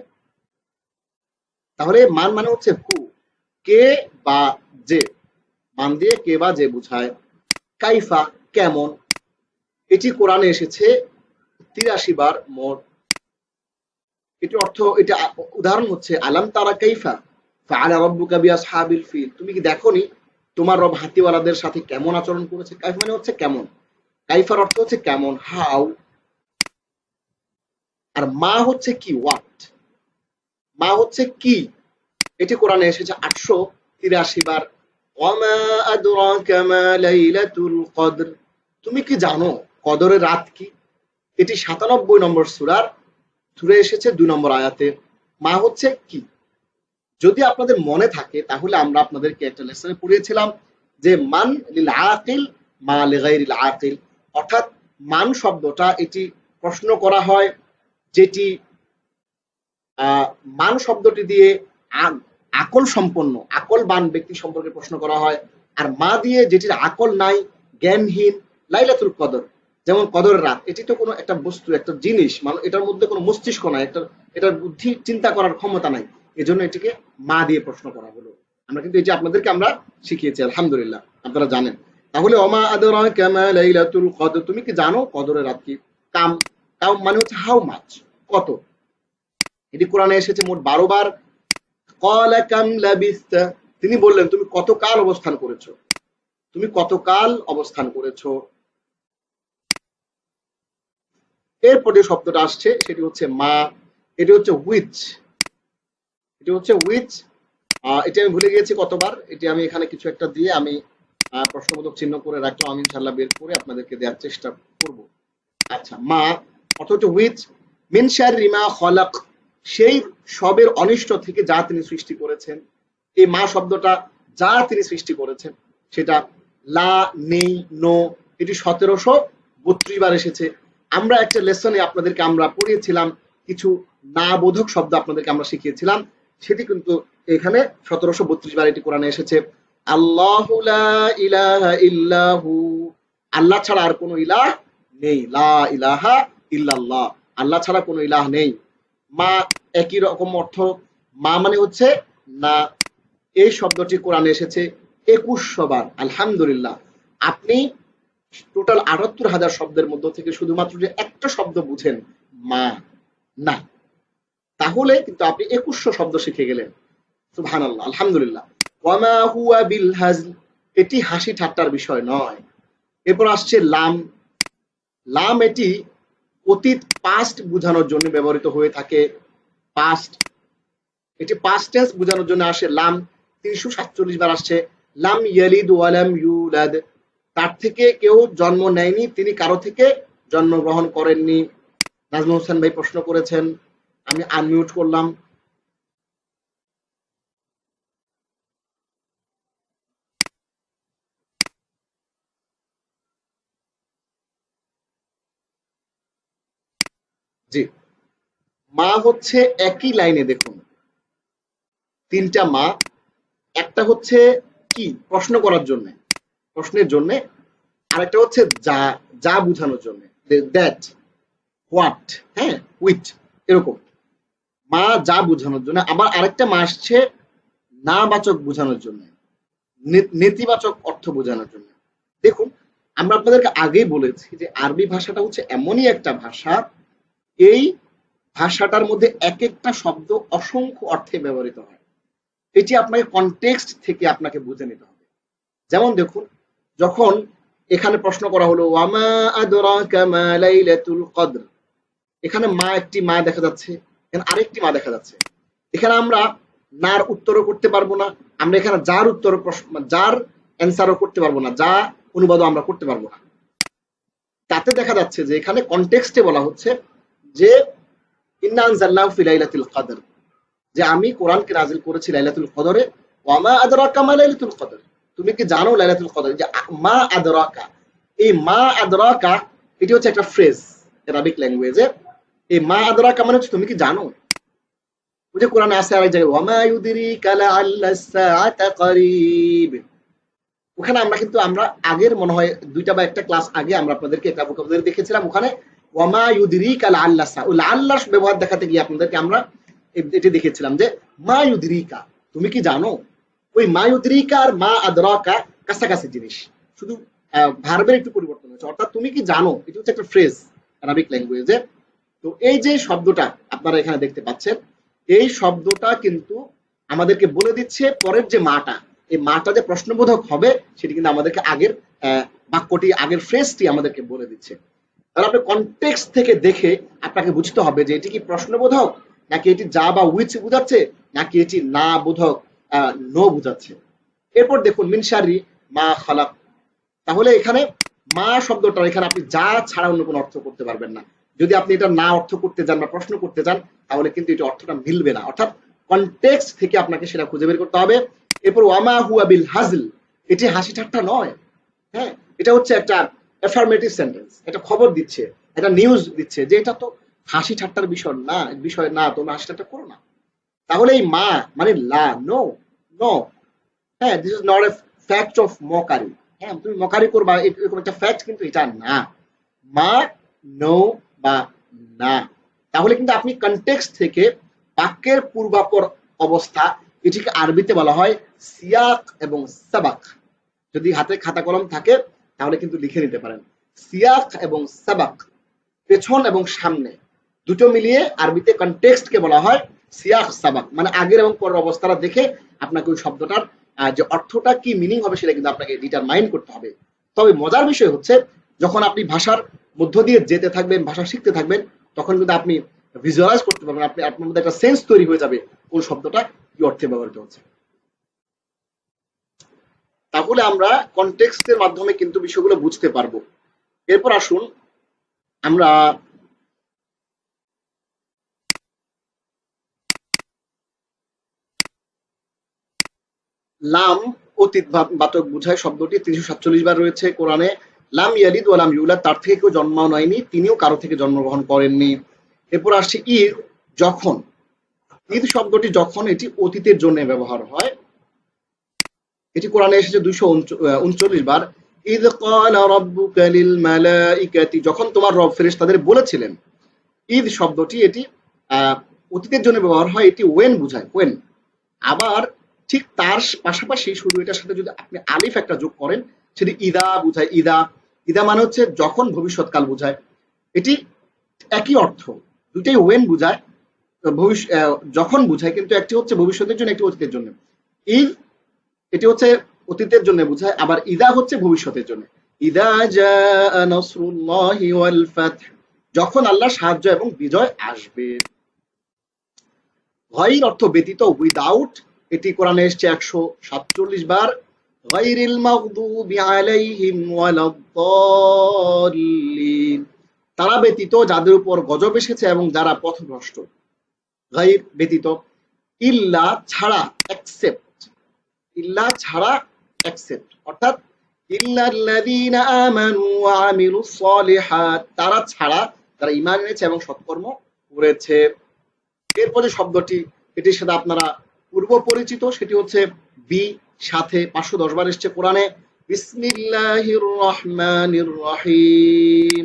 তাহলে মান মানে হচ্ছে হু, কে বা যে, মান দিয়ে কে বা যে বুঝায়। কাইফা কেমন, এটি কোরআনে এসেছে ৮৩ বার মোট। এটি অর্থ, এটা উদাহরণ হচ্ছে আলাম তারা কাইফা ফাআলা রাব্বুকা বিআসহাবিল ফিল, তুমি কি দেখোনি তোমার রব হাতিওয়ালাদের সাথে কেমন আচরণ করেছে। কাইফ মানে হচ্ছে কেমন, কাইফার অর্থ হচ্ছে কেমন, হাউ। আর মা হচ্ছে কি, হোয়াট, মা হচ্ছে কি। এটি কোরআনে এসেছে ৮৮৩ বার। ওয়ামা আদরাকা মা লাইলাতুল কদর, তুমি কি জানো কদরের রাত কি। এটি ৯৭ নম্বর সূরার সূরা এসেছে ২ নম্বর আয়াতে। মা হচ্ছে কি। যদি আপনাদের মনে থাকে তাহলে আমরা আপনাদেরকে একটা লেসনে পড়িয়েছিলাম যে মান লিল আকিল মা লিগাইরিল আকিল, অর্থাৎ মান শব্দটা এটি প্রশ্ন করা হয়, যেটি মান শব্দটি দিয়ে আকল সম্পন্ন আকলবান ব্যক্তি সম্পর্কে প্রশ্ন করা হয়। আর মা দিয়ে যেটির আকল নাই, জ্ঞানহীন, লাইলাতুল কদর, যেমন কদরের রাত, এটি তো কোনো একটা বস্তু, একটা জিনিস, মানে এটার মধ্যে কোনো মস্তিষ্ক নাই, এটার বুদ্ধি চিন্তা করার ক্ষমতা নাই, এজন্য এটিকে মা দিয়ে প্রশ্ন করা হলো। আমরা কিন্তু এটি আপনাদেরকে আমরা শিখিয়েছি, আলহামদুলিল্লাহ, আপনারা জানেন। তাহলে ওমা আদরাকা মা লাইলাতুল কদর, তুমি কি জানো কদরের রাত কি। কাম, কাম মানে হচ্ছে হাউ মাচ, কত। এটি কোরআনে এসেছে মোট ১২ বার। ক্বালা কাম লাবিসতা, তিনি বললেন তুমি কতকাল অবস্থান করেছো, তুমি কতকাল অবস্থান করেছো। এরপর যে শব্দটা আসছে সেটি হচ্ছে মা, এটি হচ্ছে উইচ, এটি হচ্ছে উইচ। এটি আমি ভুলে গিয়েছি কতবার, এটি আমি এখানে কিছু একটা দিয়ে আমি প্রশ্নবোধক চিহ্ন করে রাখলাম, আমি ইনশাআল্লাহ বের করে আপনাদেরকে দেওয়ার চেষ্টা করব। আচ্ছা, মা অর্থ হচ্ছে উইচ। মিন শাররি মা খলাক, সেই সবের অনিষ্ট থেকে যা তিনি সৃষ্টি করেছেন। এই মা শব্দটা যা তিনি সৃষ্টি করেছেন সেটা লা, নেই, নো, এটি ১৭৩২ বার এসেছে। আমরা একটা লেসনে আপনাদেরকে আমরা পড়িয়েছিলাম কিছু না বোধক শব্দ আপনাদেরকে আমরা শিখিয়েছিলাম, সেটি কিন্তু এখানে ১৭৩২ বার এটি কোরআনে এসেছে। আল্লাহু লা ইলাহা ইল্লাহু, আল্লাহ ছাড়া আর কোনো ইলাহ নেই, লা ইলাহা ইল্লাল্লাহ, আল্লাহ ছাড়া কোনো ইলাহ নেই। মা একই রকম অর্থ, মা মানে হচ্ছে না। এই শব্দটি কোরআনে এসেছে ২১০০ বার, আলহামদুলিল্লাহ। আপনি টোটাল ৭৮,০০০ শব্দের মধ্য থেকে শুধুমাত্র যে একটা শব্দ বুঝেন মা, না, তাহলে কিন্তু আপনি ২১০০ শব্দ শিখে গেলেন, সুবহানাল্লাহ, আলহামদুলিল্লাহ। ওয়ামা হুয়া বিল হাজল, এটি হাসি ঠাট্টার বিষয় নয়। এরপর আসছে লাম, লাম এটি অতীত পাস্ট বোঝানোর জন্য ব্যবহৃত হয়ে থাকে। পাস্ট, এটি পাস্ট টেন্স বোঝানোর জন্য আসে লাম, ৩৪৭ বার আসছে। লাম ইয়ালিদ ওয়া লাম ইউলাদ, তার থেকে কেউ জন্ম নেয়নি, তিনি কারো থেকে জন্মগ্রহণ করেননি। নাজমুল হোসেন ভাই প্রশ্ন করেছেন, আমি আনমিউট করলাম। জি, মা হচ্ছে একই লাইনে দেখুন ৩টা মা, একটা হচ্ছে কি প্রশ্ন করার জন্য, প্রশ্নের জন্য, আরেকটা হচ্ছে যা, যা বোঝানোর জন্য, দ্যাট, হোয়াট, হ্যাঁ, উইথ, এরকম। মা যা বোঝানোর জন্য, আবার আরেকটা মা আসছে না বাচক বোঝানোর জন্য, নেতিবাচক অর্থ বোঝানোর জন্য। দেখুন, আমরা আপনাদেরকে আগেই বলেছি যে আরবি ভাষাটা হচ্ছে এমনই একটা ভাষা, এই ভাষাটার মধ্যে এক একটা শব্দ অসংখ্য অর্থে ব্যবহৃত হয়। এটি আপনাকে কনটেক্সট থেকে আপনাকে বুঝে নিতে হবে। যেমন দেখুন, যখন এখানে প্রশ্ন করা হলো ওয়ামা আদরাকা মা লাইলাতুল কদর, এখানে মা একটি মা দেখা যাচ্ছে, এখানে আরেকটি মা দেখা যাচ্ছে। এখানে আমরা নার উত্তরও করতে পারবো না, আমরা এখানে যার উত্তর, যার অ্যান্সারও করতে পারবো না, যা অনুবাদও আমরা করতে পারবো না। তাতে দেখা যাচ্ছে যে এখানে কনটেক্সটে বলা হচ্ছে যে ইন্না আনজালনাহু ফি লাইলাতুল কদর, যে আমি কোরআনকে নাজিল করেছি লাইলাতুল কদরে। ওয়ামা আদরাকা মা লাইলাতুল কদর, তুমি কি জানো লাইলাতুল কদর। যে মা আদরাকা, এই মা আদরাকা এটি হচ্ছে একটা ফ্রেজ আরবিক ল্যাঙ্গুয়েজে। এই মা আদরাকা মানে হচ্ছে তুমি কি জানো। ওই যে কোরআনে আছে আরেক জায়গায় ওয়ামা ইউদরিকা লাআল্লাস সাআতা করিব, ওখানে আমরা কিন্তু আমরা আগের মনে হয় ২টা বা একটা ক্লাস আগে আমরা আপনাদেরকে একটা ভোকাবুলারি দেখেছিলাম, ওখানে ওয়ামা ইউদরিকা লাআল্লাসা, ওই লাআল্লা ব্যবহার দেখাতে গিয়ে আপনাদেরকে আমরা এটি দেখেছিলাম যে মা ইউদরিকা, তুমি কি জানো। ওই মা ইউদরিকা আর মা আদরাকা কাছাকাছি জিনিস, শুধু ভার্বের একটু পরিবর্তন হয়েছে। অর্থাৎ তুমি কি জানো, এটি হচ্ছে একটা ফ্রেজ আরবিক ল্যাঙ্গুয়েজে। তো এই যে শব্দটা আপনারা এখানে দেখতে পাচ্ছেন, এই শব্দটা কিন্তু আমাদেরকে বলে দিচ্ছে পরের যে মাটা, এই মাটা যে প্রশ্নবোধক হবে সেটি কিন্তু আমাদেরকে আগের বাক্যটি, আগের ফ্রেজটি আমাদেরকে বলে দিচ্ছে। তাহলে আপনি কনটেক্সট থেকে দেখে আপনাকে বুঝতে হবে যে এটি কি প্রশ্নবোধক, নাকি এটি যা বা উইচ বোঝাচ্ছে, নাকি এটি না বোধক নো বোঝাচ্ছে। এরপর দেখুন মিন শাররি মা খালাক। তাহলে এখানে মা শব্দটা এখানে আপনি যা ছাড়া অন্য কোনো অর্থ করতে পারবেন না। যদি আপনি এটা না অর্থ করতে যান বা প্রশ্ন করতে যান, তাহলে কিন্তু এটা অর্থটা মিলবে না। অর্থাৎ কনটেক্সট থেকে আপনাকে সেটা খুঁজে বের করতে হবে। এরপর ওয়ামা হুয়া বিল হাজল, এটি হাসি ঠাট্টা নয়। হ্যাঁ, এটা হচ্ছে একটা অ্যাফার্মেটিভ সেন্টেন্স, এটা খবর দিচ্ছে, এটা নিউজ দিচ্ছে যে এটা তো হাসি ঠাট্টার বিষয় না, তোমরা হাসি ঠাট্টা করো না। তাহলে এই মা মানে লা, নো, নো। হ্যাঁ, this is not a fact of mockery. হ্যাঁ, তুমি মকারি করবা এরকম একটা ফ্যাক্ট কিন্তু এটা না। মা, নো বা না। তাহলে কিন্তু আপনি কনটেক্সট থেকে বাক্যের পূর্বাপর অবস্থা, এটিকে আরবিতে বলা হয় সিয়াক এবং সাবাক। যদি হাতে খাতা কলম থাকে তাহলে কিন্তু লিখে নিতে পারেন। সিয়াক এবং সাবাক, পেছন এবং সামনে দুটো মিলিয়ে আরবিতে কনটেক্সটকে বলা হয় সিয়াক সাবাক। মানে আগের এবং পরের অবস্থাটা দেখে আপনাকে ওই শব্দটার যে অর্থটা কি মিনিং হবে সেটা কিন্তু আপনাকে ডিটারমাইন করতে হবে। তবে মজার বিষয় হচ্ছে যখন আপনি ভাষার মধ্য দিয়ে যেতে থাকবেন, ভাষা শিখতে থাকবেন, তখন কিন্তু আপনি ভিজুয়ালাইজ করতে পারবেন, আপনি আপনার মধ্যে একটা সেন্স তৈরি হয়ে যাবে কোন শব্দটা কি অর্থে ব্যবহৃত হচ্ছে। তাহলে আমরা কনটেক্সটের মাধ্যমে কিন্তু বিষয়গুলো বুঝতে পারবো। এরপর আসুন আমরা লাম অতীত বাচক বোঝায় শব্দটি ৩৪৭ বার রয়েছে কোরআনে। লাম ইয়ালিদ ওয়া লাম ইউলাদ, তার থেকে কেউ জন্ম নেয়নি, তিনিও কারো থেকে জন্মগ্রহণ করেননি। এরপর আসছে ঈদ, যখন। ঈদ শব্দটি যখন, এটি অতীতের জন্য ব্যবহার হয়। এটি কোরআনে এসেছে ২৩৯ বার। ঈদ ক্বালা রাব্বুকা লিল মালাইকাতি, যখন তোমার রব ফেরেশতাদের বলেছিলেন। ঈদ শব্দটি এটি অতীতের জন্য ব্যবহার হয়, এটি ওয়েন বোঝায়, ওয়েন। আবার ঠিক তার পাশাপাশি শুধু এটার সাথে যদি আপনি আলিফ একটা যোগ করেন, সেটি ইদা বোঝায়। ইদা, ইদা মানে হচ্ছে যখন, ভবিষ্যৎকাল বোঝায়। এটি একই অর্থ, দুটাই ওয়েন বোঝায়, যখন বোঝায়, কিন্তু একটি হচ্ছে ভবিষ্যতের জন্য, একটি অতীতের জন্য। ঈদ এটি হচ্ছে অতীতের জন্য বোঝায়, আবার ইদা হচ্ছে ভবিষ্যতের জন্য। ইদা জাআ নাসরুল্লাহি ওয়াল ফাতহ, যখন আল্লাহর সাহায্য এবং বিজয় আসবে। গায়র অর্থ ব্যতীত, উইদাউট, এটি কোরআনে এসেছে ১৪৭ বার। গায়রিল মাগদুবি আলাইহিম ওয়ালাদ-দাল্লিন, তারা ব্যতীত যাদের উপর গজব এসেছে এবং যারা পথভ্রষ্ট। গায়র ব্যতীত, ইল্লা ছাড়া, এক্সেপ্ট, ইল্লা ছাড়া, এক্সেপ্ট, অর্থাৎ ইল্লাল্লাযীনা আমানু ওয়া আমিলুস সলিহাত, তারা ছাড়া যারা ঈমান এনেছে এবং সৎকর্ম করেছে। এরপর যে শব্দটি, এটির সাথে আপনারা পূর্ব পরিচিত, সেটি হচ্ছে বি, সাথে ৫১০ বার এসেছে কোরআনে। বিসমিল্লাহির রহমানির রহিম,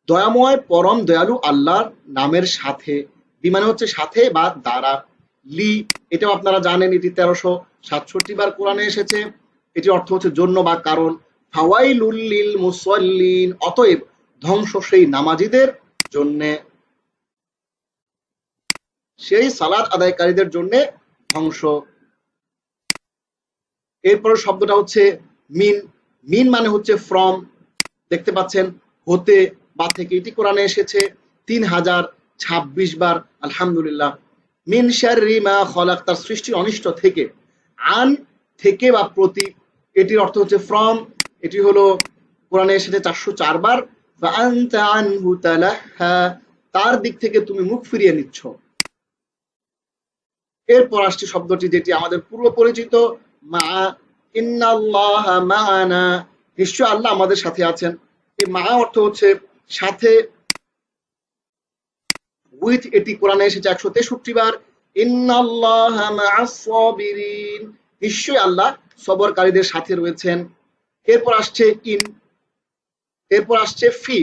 দয়াময় পরম দয়ালু আল্লাহর নামের সাথে। বি মানে হচ্ছে সাথে বা দ্বারা। লি, এটাও আপনারা জানেন, এটি ১৩৬৭ বার কোরআনে এসেছে। এটি অর্থ হচ্ছে জন্য বা কারণ। ফাওয়াইলুল লিল মুসাল্লিন, অতএব ধ্বংস সেই নামাজীদের জন্য, সেই সালাত আদায়কারীদের জন্য ধ্বংস। এরপর শব্দটা হচ্ছে মিন। মিন মানে হচ্ছে ফ্রম, দেখতে পাচ্ছেন, হতে বা থেকে। এটি কোরআনে এসেছে ৩০২৬ বার, আলহামদুলিল্লাহ। মিন শাররি মা খলাক, তার সৃষ্টির অনিষ্ট থেকে। আন, থেকে বা প্রতি, এটির অর্থ হচ্ছে ফ্রম। এটি হলো কোরআনে এসেছে ৪০৪ বার। ফাআনতা আনহু তালাহা, তার দিক থেকে তুমি মুখ ফিরিয়ে নিচ্ছ। এরপর আসছে শব্দটি যেটি আমাদের পূর্ব পরিচিত, মা। ইন্নাল্লাহা মা'ানা, নিশ্চয় আল্লাহ আমাদের সাথে আছেন। এই মা অর্থ হচ্ছে সাথে। উইথ, এটি কোরআনে এসেছে ১৬৩ বার। ইন্নাল্লাহা মা'আস সাবিরিন, নিশ্চয় আল্লাহ সবরকারীদের সাথে রয়েছেন। এরপর আসছে ইন। এরপর আসছে ফি,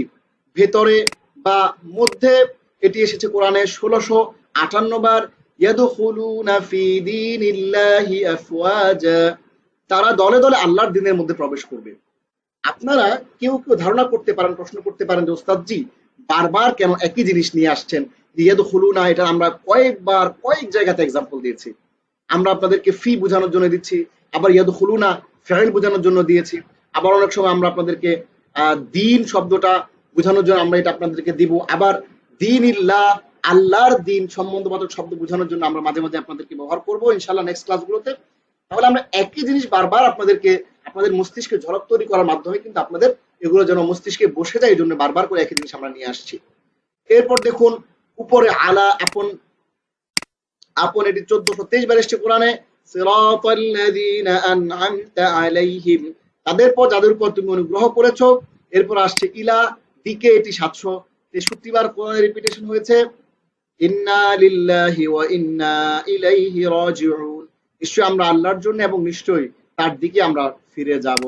ভেতরে বা মধ্যে, এটি এসেছে কোরআনে 1658 বার। ইয়াদখুলুনা ফি দীনিল্লাহি আফওয়াজা, তারা দলে দলে আল্লাহর দ্বীনের মধ্যে প্রবেশ করবে। আপনারা কেউ কেউ ধারণা করতে পারেন, প্রশ্ন করতে পারেন যে ওস্তাদজি বারবার কেন একই জিনিস নিয়ে আসছেন? ইয়াদখুলুনা এটা আমরা কয়েকবার কয়েক জায়গাতে এক্সাম্পল দিয়েছি। আমরা আপনাদেরকে ফি বোঝানোর জন্য দিচ্ছি, আবার ইয়াদখুলুনা ফাইল বোঝানোর জন্য দিয়েছি, আবার অনেক সময় আমরা আপনাদেরকে দিন শব্দটা বোঝানোর জন্য আমরা এটা আপনাদেরকে দিব, আবার দীনিল্লাহ আল্লাহর দিন সম্বন্ধবাচক শব্দ বোঝানোর জন্য আমরা মাঝে মাঝে আপনাদেরকে ব্যবহার করব ইনশাআল্লাহ নেক্সট ক্লাসগুলোতে। তাহলে আমরা একই জিনিস বারবার আপনাদেরকে আপনাদের মস্তিষ্কে ঝলক তৈরি করার মাধ্যমে কিন্তু আপনাদের এগুলো যেন মস্তিষ্কে বসে যায় এই জন্য বারবার করে একই জিনিস আমরা নিয়ে আসছি। এরপর দেখুন উপরে আলা, আপন, আপন এটি 1423 বার এসেছে কোরআনে। সিরাতাল্লাযীনা আন'আমতা আলাইহিম, তাদের পর যাদের উপর তুমি অনুগ্রহ করেছো। এরপর আসছে ইলা, দিকে, এটি 763 বার কোরআনে রিপিটেশন হয়েছে। ইন্না লিল্লাহি ওয়া ইন্না ইলাইহি রাজিউন, নিশ্চয়ই আমরা আল্লাহর জন্য এবং নিশ্চয়ই তার দিকে আমরা ফিরে যাব।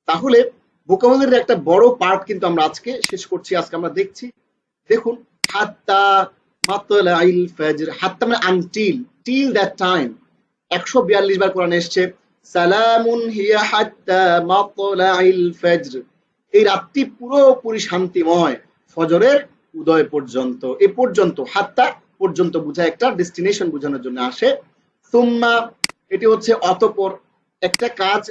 তাহলে ভোকাবুলারির একটা বড় পার্ট কিন্তু আমরা আজকে শেষ করছি। আজকে আমরা দেখছি, দেখুন হাত্তা মাতলাইল ফাজর, হাত্তা মানে আনটিল, টিল দ্যাট টাইম 142 বার কোরআনে এসেছে। সালামুন হিয়া হাত্তা মাতলাইল ফাজর, এই রাতটি পুরোপুরি শান্তিময় ফজরের উদয় পর্যন্ত। এ পর্যন্ত, হাত্তা পর্যন্ত বোঝায় একটা ডেস্টিনেশন বোঝানোর জন্য আসে। সুম্মা এটি হচ্ছে অতঃপর, একটা কাজ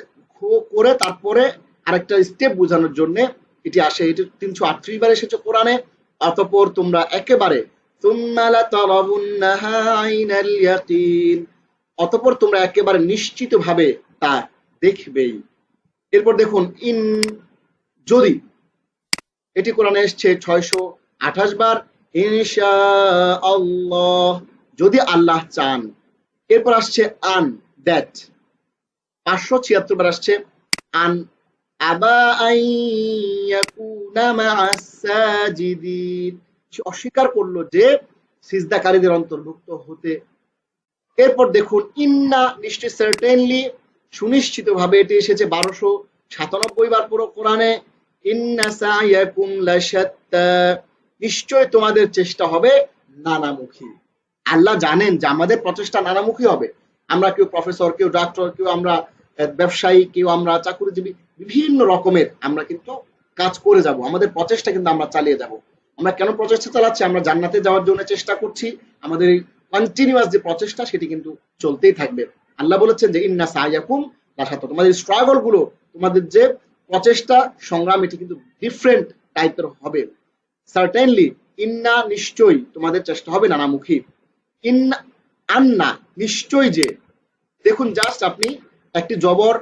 করে তারপরে আরেকটা স্টেপ বোঝানোর জন্য এটি আসে। এটি 338 বার এসেছে কোরআনে। অতঃপর তোমরা একেবারে, সুম্মা লাতারাবুন্নাহা আইনাল ইয়াকিন, অতঃপর তোমরা একেবারে নিশ্চিতভাবে তা দেখবেই। এরপর দেখুন ইন, যদি, এটি কোরআনে এসেছে 628 বার। ইনশাআল্লাহ, যদি আল্লাহ চান। এরপর আসছে আন, দ্যাট 576 বার আসছে। আন আবা আন ইয়াকুনা মা'আস সাজিদিন, সে অস্বীকার করলো যে সিজদাকারীদের অন্তর্ভুক্ত হতে। এরপর দেখুন ইন্না, নিশ্চয়, সার্টেনলি, সুনিশ্চিতভাবে, এটি এসেছে 1297 বার পুরো কোরআনে। ইন্না সা'য়াকুম লাশাত্তা, নিশ্চয় তোমাদের চেষ্টা হবে নানামুখী। আল্লাহ জানেন যে আমাদের প্রচেষ্টা নানামুখী হবে। আমরা কেউ প্রফেসর, কেউ ডাক্তার, কেউ আমরা ব্যবসায়ী, কেউ আমরা চাকরিজীবী, বিভিন্ন রকমের আমরা কিন্তু কাজ করে যাব। আমাদের প্রচেষ্টা কিন্তু আমরা চালিয়ে যাব। আমরা কেন প্রচেষ্টা চালাচ্ছি? আমরা জান্নাতে যাওয়ার জন্য চেষ্টা করছি। আমাদের কন্টিনিউয়াস যে প্রচেষ্টা সেটি কিন্তু চলতেই থাকবে। আল্লাহ বলেছেন যে ইন্না সা'য়াকুম লাশাত্তা, তোমাদের স্ট্রাগল গুলো, তোমাদের যে প্রচেষ্টা সংগ্রাম, এটি কিন্তু ডিফারেন্ট টাইপের হবে। সার্টেনলি, ইন্না, নিশ্চয়ই, তোমাদের চেষ্টা হবে নানামুখী। ইন্না, আন্না, নিশ্চয় যে, দেখুন জাস্ট আপনি একটি জবর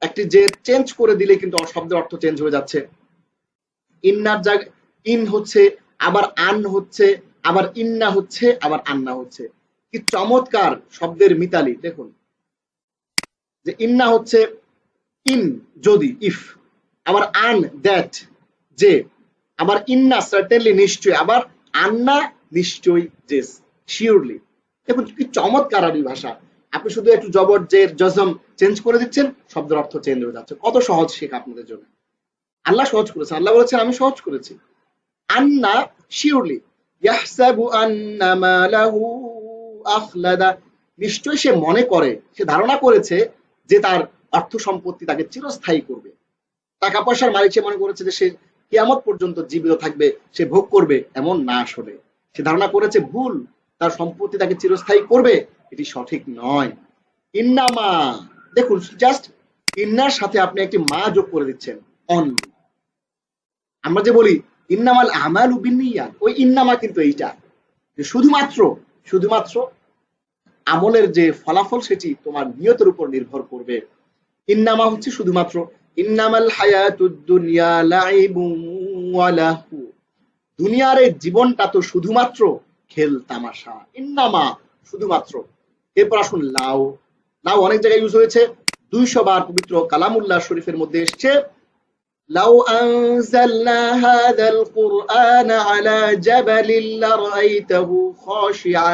একটি যে চেঞ্জ করে দিলে কিন্তু শব্দের অর্থ চেঞ্জ হয়ে যাচ্ছে। ইন্নার জায়গায় ইন হচ্ছে, আবার আন হচ্ছে, আবার ইন্না হচ্ছে, আবার আন্না হচ্ছে। কি চমৎকার শব্দের মিতালি! দেখুন যে ইন্না হচ্ছে ইন, যদি, ইফ, আবার আন, দ্যাট, যে, আবার ইন্না, সার্টেনলি, নিশ্চয়, আবার আন্না, নিশ্চয়, জেস, শিওরলি। দেখুন কি চমৎকার আরবি ভাষা! আপনি শুধু একটু জবর, জের, জজম চেঞ্জ করে দিচ্ছেন, শব্দের অর্থ চেঞ্জ হয়ে যাচ্ছে। কত সহজ শেখা আপনাদের জন্য! আল্লাহ সহজ করেছে, আল্লাহ বলেছেন আমি সহজ করেছি। আন্না, শিওরলি, ইয়াহসাবু আন্না মালাহু আখলাদা, নিশ্চয় সে মনে করে, সে ধারণা করেছে যে তার অর্থ সম্পত্তি তাকে চিরস্থায়ী করবে। টাকা পয়সার মালিক সে মনে করেছে যে সে কিয়ামত পর্যন্ত জীবিত থাকবে, সে ভোগ করবে। এমন না, আসলে সে ধারণা করেছে ভুল, তার সম্পত্তি তাকে চিরস্থায়ী করবে, এটি সঠিক নয়। ইন্নামা, দেখুন জাস্ট ইন্নার সাথে আপনি একটি মা যোগ করে দিচ্ছেন, অনলি। আমরা যে বলি ইন্নামাল আমালু বিন্নিয়াত, ওই ইন্নামা কিন্তু এইটা, যে শুধুমাত্র, শুধুমাত্র আমলের যে ফলাফল সেটি তোমার নিয়তের উপর নির্ভর করবে। ইন্নামা হচ্ছে শুধুমাত্র। ইন্নামাল হায়াতুদ দুনিয়া লাইবুন ওয়া লাহু, দুনিয়ার এই জীবনটা তো শুধুমাত্র খেল তামাশা। ইন্নামা, শুধুমাত্র। এরপর আসুন লাউ। লাউ অনেক জায়গায় ইউজ হয়েছে। 200 বার পবিত্র কালামুল্লাহ শরীফের মধ্যে এসেছে। লাউ আনজালনা হাযাল কুরআন আলা জাবালিন লারাআইতাহু খাশিআ,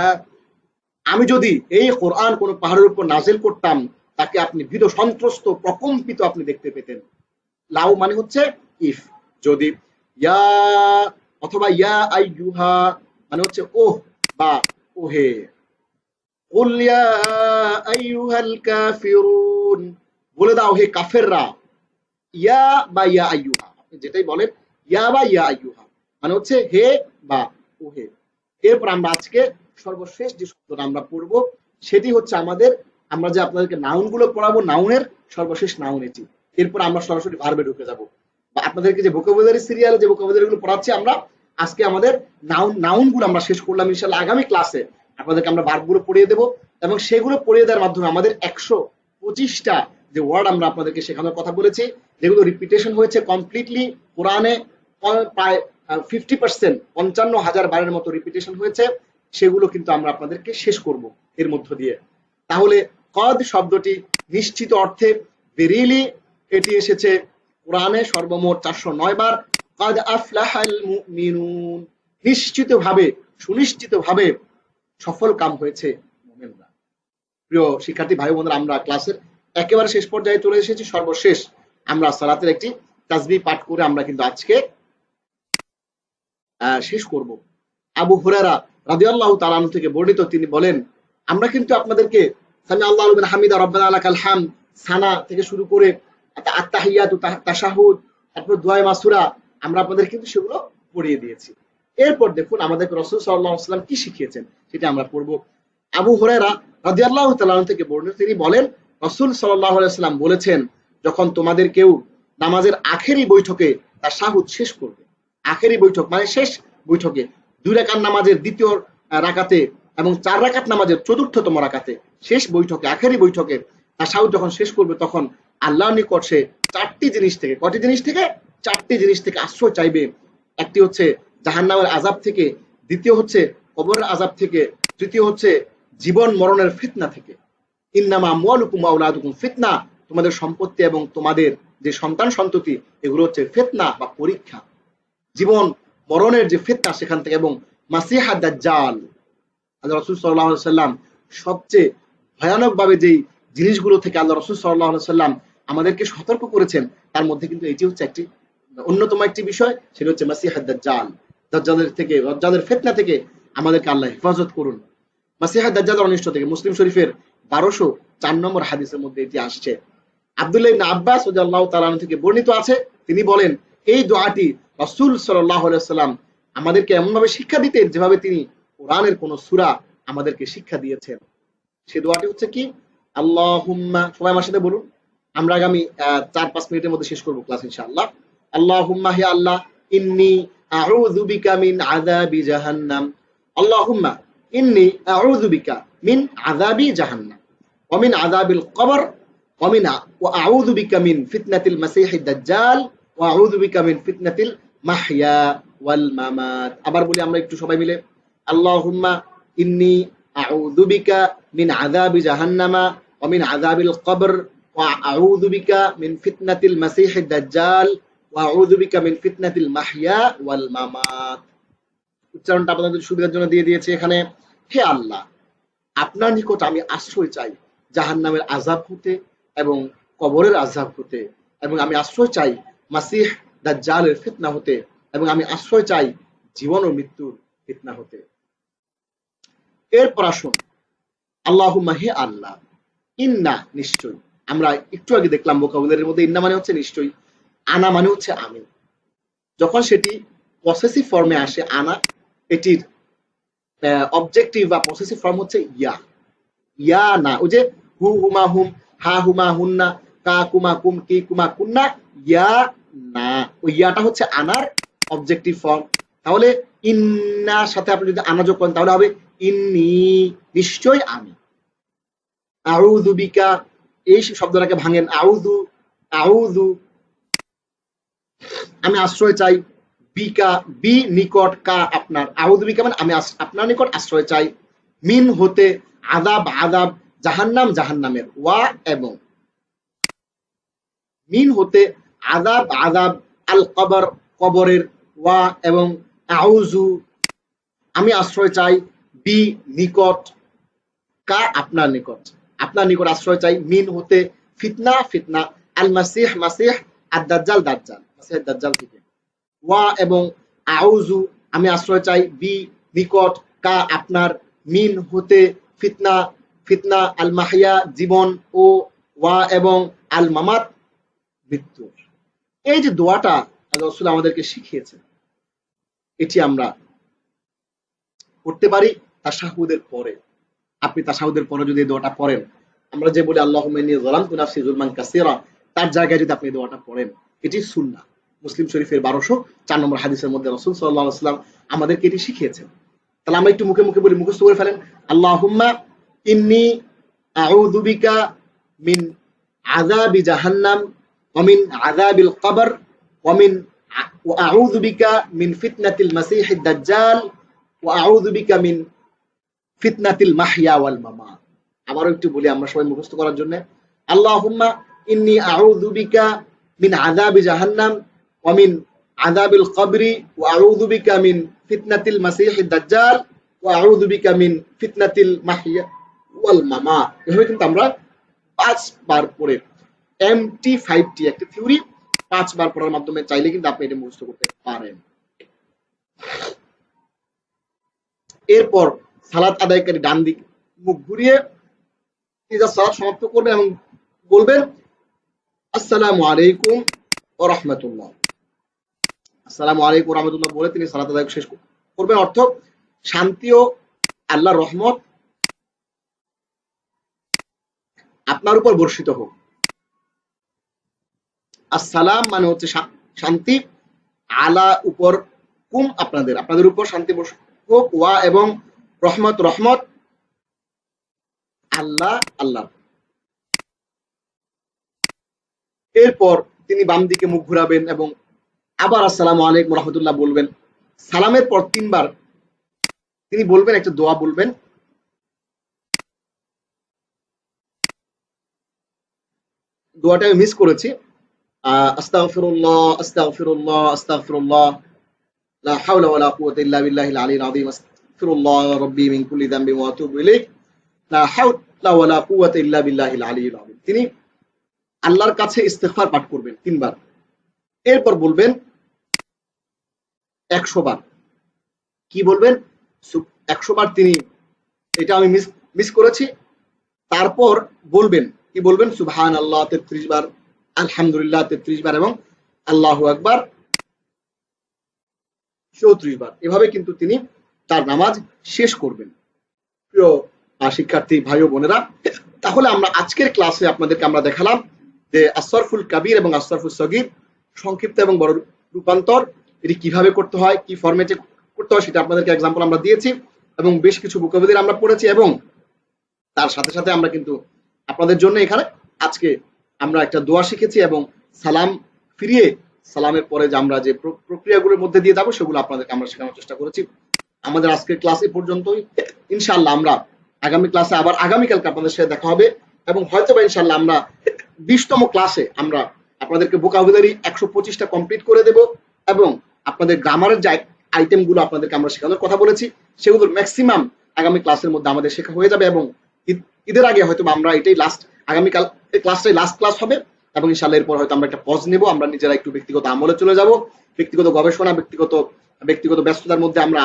আমি যদি এই কোরআন কোন পাহাড়ের উপর নাজিল করতাম, তাকে আপনি ভীত সন্ত্রস্ত প্রকম্পিত আপনি দেখতে পেতেন। লাউ মানে হচ্ছে ইফ, যদি ইয়া অথবা ইয়া আইয়ুহা মানে হচ্ছে ওহ বা ওহে। কুল ইয়া আইয়ুহাল কাফিরুন, বলে দাও হে কাফেররা। ইয়া বা ইয়া আইয়ুহা, আপনি যেটাই বলেন, ইয়া বা ইয়া আইয়ুহা মানে হচ্ছে হে বা ওহে। এরপর আমরা আজকে সর্বশেষ যে শব্দটা আমরা পড়বো সেটি হচ্ছে আমরা যে আপনাদেরকে নাউন গুলো পড়াবো, নাউনের সর্বশেষ নাউন এটি। এরপর আমরা সরাসরি ভার্বে ঢুকে যাব, বা আপনাদেরকে যে ভোকাবুলারি সিরিয়ালে যে ভোকাবুলারি গুলো পড়াচ্ছি আমরা আজকে আমাদের নাউন গুলো আমরা শেষ করলাম। ইনশাআল্লাহ আগামী ক্লাসে আপনাদেরকে আমরা ভার্ব গুলো পড়িয়ে দেবো, এবং সেগুলো পড়িয়ে দেওয়ার মাধ্যমে আমাদের 125টা যে ওয়ার্ড আমরা আপনাদেরকে শেখানোর কথা বলেছি, যেগুলো রিপিটেশন হয়েছে কমপ্লিটলি কোরআনে প্রায় 50%, 55,000 বারের মতো রিপিটেশন হয়েছে, সেগুলো কিন্তু আমরা আপনাদেরকে শেষ করব এর মধ্য দিয়ে। তাহলে কদ শব্দটি নিশ্চিত অর্থে, ভেরিলি এটি এসেছে কোরআনে সর্বমোট 409 বার। কদ আফলাহাল মুমিনুন, নিশ্চিতভাবে সুনিশ্চিতভাবে সফল কাম হয়েছে মুমিনরা। প্রিয় শিক্ষার্থী ভাই বোনেরা, আমরা ক্লাসের একেবারে শেষ পর্যায়ে চলে এসেছি। সর্বশেষ আমরা সালাতের একটি তাসবিহ পাঠ করে আমরা কিন্তু আজকে শেষ করব। আবু হুরায়রা রাদিয়াল্লাহু তাআলা আনহু থেকে বর্ণিত, তিনি বলেন, আমরা কিন্তু আপনাদেরকে সামি আল্লাহু লিমান হামিদা রব্বানা লাকাল হামদ সানা থেকে শুরু করে আত-তাহিয়াতু তাশাহুদ, তারপর দোয়া মাসুরা, আমরা আপনাদের কিন্তু সেগুলো পড়িয়ে দিয়েছি। এরপর দেখুন আমাদেরকে রাসূল সাল্লাল্লাহু আলাইহি ওয়াসাল্লাম কি শিখিয়েছেন সেটা আমরা পড়ব। আবু হুরায়রা রাদিয়াল্লাহু তাআলা আনহু থেকে বর্ণিত, তিনি বলেন, রাসূল সাল্লাল্লাহু আলাইহি ওয়াসাল্লাম বলেছেন, যখন তোমাদের কেউ নামাজের আখেরি বৈঠকে তাশাহুদ শেষ করবে, আখেরি বৈঠক মানে শেষ বৈঠকে, 2 রাকাত নামাজের দ্বিতীয় রাকাতে এবং 4 রাকাত নামাজের চতুর্থতম রাকাতে, শেষ বৈঠকে আখেরি বৈঠকে তাশাহুদ যখন শেষ করবে, তখন আল্লাহর নিকট সে 4টি জিনিস থেকে, কয়টি জিনিস থেকে? 4টি জিনিস থেকে আশ্রয় চাইবে। একটি হচ্ছে জাহান্নামের আযাব থেকে, দ্বিতীয় হচ্ছে কবরের আযাব থেকে, তৃতীয় হচ্ছে জীবন মরণের ফিতনা থেকে। ইন্নামা আমওয়ালুকুম ওয়া আওলাদুকুম ফিতনা, তোমাদের সম্পত্তি এবং তোমাদের যে সন্তান সন্ততি এগুলো হচ্ছে ফিতনা বা পরীক্ষা। জীবন মরণের যে ফিতনা সেখান থেকে, এবং মাসিহা দাজ্জাল, আল্লাহ রাসূল সাল্লাল্লাহু আলাইহি ওয়াসাল্লাম সবচেয়ে ভয়ানকভাবে যেই জিনিসগুলো থেকে আল্লাহ রাসূল সাল্লাল্লাহু আলাইহি ওয়াসাল্লাম আমাদেরকে সতর্ক করেছেন, তার মধ্যে কিন্তু এটি হচ্ছে একটি অন্যতম একটি বিষয়, সেটা হচ্ছে মাসিহা দাজ্জাল। দাজ্জালের থেকে, দাজ্জালের ফিতনা থেকে আমাদেরকে আল্লাহ হেফাজত করুন। মাসিহা দাজ্জালের অনিষ্ট থেকে মুসলিম শরীফের 1204 নম্বর হাদিসের মধ্যে এটি আসছে। আব্দুল্লাহ ইবনে আব্বাস রাদিয়াল্লাহু তাআলা আনহু থেকে বর্ণিত আছে, তিনি বলেন, এই দোয়াটি রাসূল সাল্লাল্লাহু আলাইহি ওয়াসাল্লাম আমাদেরকে এমনভাবে শিক্ষা দিতেন যেভাবে তিনি কোরআনের কোন সূরা আমাদেরকে শিক্ষা দিয়েছেন। সেই দোয়াটি হচ্ছে কি? আল্লাহুম্মা, সবাই আমার সাথে বলুন, আমরা আগামী 4-5 মিনিটের মধ্যে শেষ করব ক্লাস ইনশাআল্লাহ। আল্লাহুম্মা, হে আল্লাহ, ইন্নী আউযু বিকা মিন আযাবি জাহান্নাম, আল্লাহুম্মা ইন্নী আউযু বিকা মিন আযাবি জাহান্নাম ওয়া মিন আযাবিল কবর ওয়া আউযু বিকা মিন ফিতনাতিল মাসিহিদ দাজ্জাল ওয়া আউযু বিকা মিন ফিতনাতিল মাহইয়া ওয়াল মামাত। আবার বলি আমরা একটু সবাই মিলে, আল্লাহুম্মা ইন্নী আউযু বিকা মিন আযাবি জাহান্নামা ওয়া মিন আযাবিল কবর ওয়া আউযু বিকা মিন ফিতনাতিল মাসিহিদ দাজ্জাল ওয়া আউযু বিকা মিন ফিতনাতিল মাহইয়া ওয়াল মামাত। উচ্চারণটা আপনাদের সুবিধার জন্য দিয়ে দিয়েছি এখানে। হে আল্লাহ, আপনার নিকট আমি আশ্রয় চাই জাহান্নামের আযাব হতে এবং কবরের আযাব হতে, এবং আমি আশ্রয় চাই মাসিহ দাজ্জালের ফিতনা হতে, এবং আমি আশ্রয় চাই জীবন ও মৃত্যুর ফিতনা হতে। এরপর আসুন, আল্লাহুম্মা, হে আল্লাহ, ইন্না, নিশ্চয়। আমরা একটু আগে দেখলাম ভোকাবুলারির মধ্যে ইন্না মানে হচ্ছে নিশ্চয়, আনা মানে হচ্ছে আমি। যখন সেটি পসেসিভ ফর্মে আসে আনা, এটির অবজেক্টিভ বা পসেসিভ ফর্ম হচ্ছে ইয়া। ইয়া না, ওই যে হু হুমা হুম, হা হুমা হুন্না, কা কুমা কুম, কি কুমা কুন্না, ইয়া না, ওই ইয়াটা হচ্ছে আনার অবজেক্টিভ ফর্ম। তাহলে ইন্নার সাথে আপনি যদি আনা যোগ করেন তাহলে হবে ইন্নি, নিশ্চয় আমি। আউযু বিকা, এই শব্দটাকে ভাঙেন, আউযু, আউযু, আমি আশ্রয় চাই, বিকা, বি নিকট, কা আপনার, আউযু বিকা মানে আমি আপনার নিকট আশ্রয় চাই, মিন হতে, আযাব, আযাব, জাহান্নাম, জাহান্নামের, ওয়া এবং, মিন হতে আযাব, আযাব, আল কবর, কবরের, ওয়া এবং, আউযু আমি আশ্রয় চাই, বি নিকট, কা আপনার নিকট, আপনার নিকট আশ্রয় চাই, মিন হতে ফিতনা, ফিতনা, আল মাসিহ, মাসিহ, আদ দাজ্জাল, দাজ্জাল, মাসিহ দাজ্জাল থেকে। ওয়া এবং আউযু আমি আশ্রয় চাই, বি নিকট, কা আপনার, মিন হতে, ফিতনা ফিতনা, আল মাহিয়া জীবন, ও ওয়া এবং আল মামাত মৃত্যু। এই যে দোয়াটা আল্লাহ রাসূল আমাদেরকে শিখিয়েছেন, এটি আমরা করতে পারি তাশাহুদের পরে। আপনি তাশাহুদের পরে যদি এই দোয়াটা পড়েন, আমরা যে বলি আল্লাহুম্মা ইন্নী যালামতু নাফসি যুলমান কাসীরা, তার জায়গায় যদি আপনি এই দোয়াটা পড়েন, এটি সুন্নাহ। মুসলিম শরীফের 1204 নম্বর হাদিসের মধ্যে রাসূল সাল্লাল্লাহু আলাইহি ওয়াসাল্লাম আমাদেরকে এটি শিখিয়েছেন। তাহলে আমরা একটু মুখে মুখে বলি, মুখস্থ করে ফেলেন। আল্লাহুম্মা ইন্নী আউযু বিকা মিন আযাবি জাহান্নাম ওয়া মিন আযাবিল কবর ওয়া মিন ওয়া আউযু বিকা মিন ফিতনাতিল মাসীহিদ দাজ্জাল ওয়া আউযু বিকা মিন ফিতনাতিল মাহইয়া ওয়াল মামাত। আবারও একটু বলি আমরা সবাই মুখস্থ করার জন্য। আল্লাহুম্মা ইন্নী আউযু বিকা মিন আযাবি জাহান্নাম ওয়া মিন আযাবিল কবরি ওয়া আউযু বিকা মিন ফিতনাতিল মাসীহিদ দাজ্জাল ওয়া আউযু বিকা মিন ফিতনাতিল মাহইয়া ওয়াল মামাত। এভাবে কিন্তু আমরা 5 বার পড়ে, MT5T একটা থিওরি 5 বার পড়ার মাধ্যমে চাইলে কিন্তু আপনি এটা মুখস্থ করতে পারেন। এরপর সালাত আদায়কারী ডান দিক মুখ ঘুরিয়ে নিজের সালাত সমাপ্ত করবেন এবং বলবেন আসসালামু আলাইকুম ওয়া রাহমাতুল্লাহ। আসসালামু আলাইকুম ওয়া রাহমাতুল্লাহ বলে তিনি সালাত আদায় শেষ করবেন। অর্থ শান্তি ও আল্লাহর রহমত আপনার উপর বর্ষিত হোক। আসসালাম মানে হচ্ছে শান্তি, আলা উপর, কুম আপনাদের উপর শান্তি হোক, ওয়া এবং রহমত রহমত, আল্লাহ আল্লাহ। এরপর তিনি বাম দিকে মুখ ঘুরাবেন এবং আবার আসসালামু আলাইকুম ওয়া রাহমাতুল্লাহ বলবেন। সালামের পর 3 বার তিনি বলবেন একটা দোয়া বলবেন। দোয়াটা আমি মিস করেছি। আস্তাগফিরুল্লাহ আস্তাগফিরুল্লাহ আস্তাগফিরুল্লাহ লা হাওলা ওয়ালা কুওয়াতা ইল্লা বিল্লাহিল আলিয়্যিল আযীম আস্তাগফিরুল্লাহ রাব্বি মিন কুল্লি যামবিন ওয়া আতুবু ইলাইহি লা হাওলা ওয়ালা কুওয়াতা ইল্লা বিল্লাহিল আলিয়্যিল আযীম। তিনি আল্লাহর কাছে ইস্তেগফার পাঠ করবেন 3 বার। এরপর বলবেন 100 বার। কি বলবেন? 100 বার তিনি, এটা আমি মিস করেছি। তারপর বলবেন, কি বলবেন? সুবহানাল্লাহ 33 বার, আলহামদুলিল্লাহ 33 বার এবং আল্লাহু আকবার 34 বার। এভাবে কিন্তু তিনি তার নামাজ শেষ করবেন। প্রিয় শিক্ষার্থী ভাই ও বোনেরা, তাহলে আমরা আজকের ক্লাসে আপনাদেরকে আমরা দেখালাম যে আসরফুল কাবির এবং আসরফুল সগীর সংক্ষিপ্ত এবং বড় রূপান্তর এটি কিভাবে করতে হয়, কি ফরম্যাটে করতে হয় সেটা আপনাদেরকে এক্সাম্পল আমরা দিয়েছি এবং বেশ কিছু ভোকাবুলারি আমরা পড়েছি এবং তার সাথে সাথে আমরা কিন্তু আপনাদের জন্য এখানে আজকে আমরা একটা দোয়া শিখেছি এবং সালাম ফিরিয়ে সালামের পরে যে আমরা যে প্রক্রিয়াগুলোর মধ্যে দিয়ে যাবো সেগুলো আপনাদেরকে আমরা শেখানোর চেষ্টা করেছি। আমাদের আজকের ক্লাস এ পর্যন্তই। ইনশাআল্লাহ আমরা আগামী ক্লাসে আবার আগামীকালকে আপনাদের সাথে দেখা হবে এবং হয়তো বা ইনশাআল্লাহ আমরা 20তম ক্লাসে আমরা আপনাদেরকে ভোকাবুলারি 125টা কমপ্লিট করে দেব এবং আপনাদের গ্রামারের যে আইটেমগুলো আপনাদেরকে আমরা শেখানোর কথা বলেছি সেগুলোর ম্যাক্সিমাম আগামী ক্লাসের মধ্যে আমাদের শেখা হয়ে যাবে এবং ঈদের আগে হয়তো আমরা এটাই লাস্ট, আগামীকাল এই ক্লাসটাই লাস্ট ক্লাস হবে এবং ইনশাআল্লাহ এরপর হয়তো আমরা একটা পজ নেব, আমরা নিজেরা একটু ব্যক্তিগত আমলে চলে যাব, ব্যক্তিগত গবেষণা, ব্যক্তিগত ব্যস্ততার মধ্যে আমরা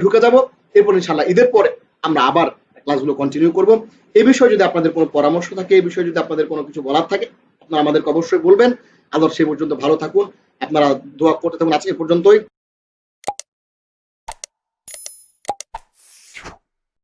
ঢুকে যাব। এরপর ইনশাআল্লাহ ঈদের পরে আমরা আবার ক্লাসগুলো কন্টিনিউ করব। এই বিষয়ে যদি আপনাদের কোনো পরামর্শ থাকে, এই বিষয়ে যদি আপনাদের কোনো কিছু বলার থাকে আপনারা আমাদেরকে অবশ্যই বলবেন। আল্লাহ সে পর্যন্ত ভালো থাকুন, আপনারা দোয়া করতে থাকুন। আজকে পর্যন্তই।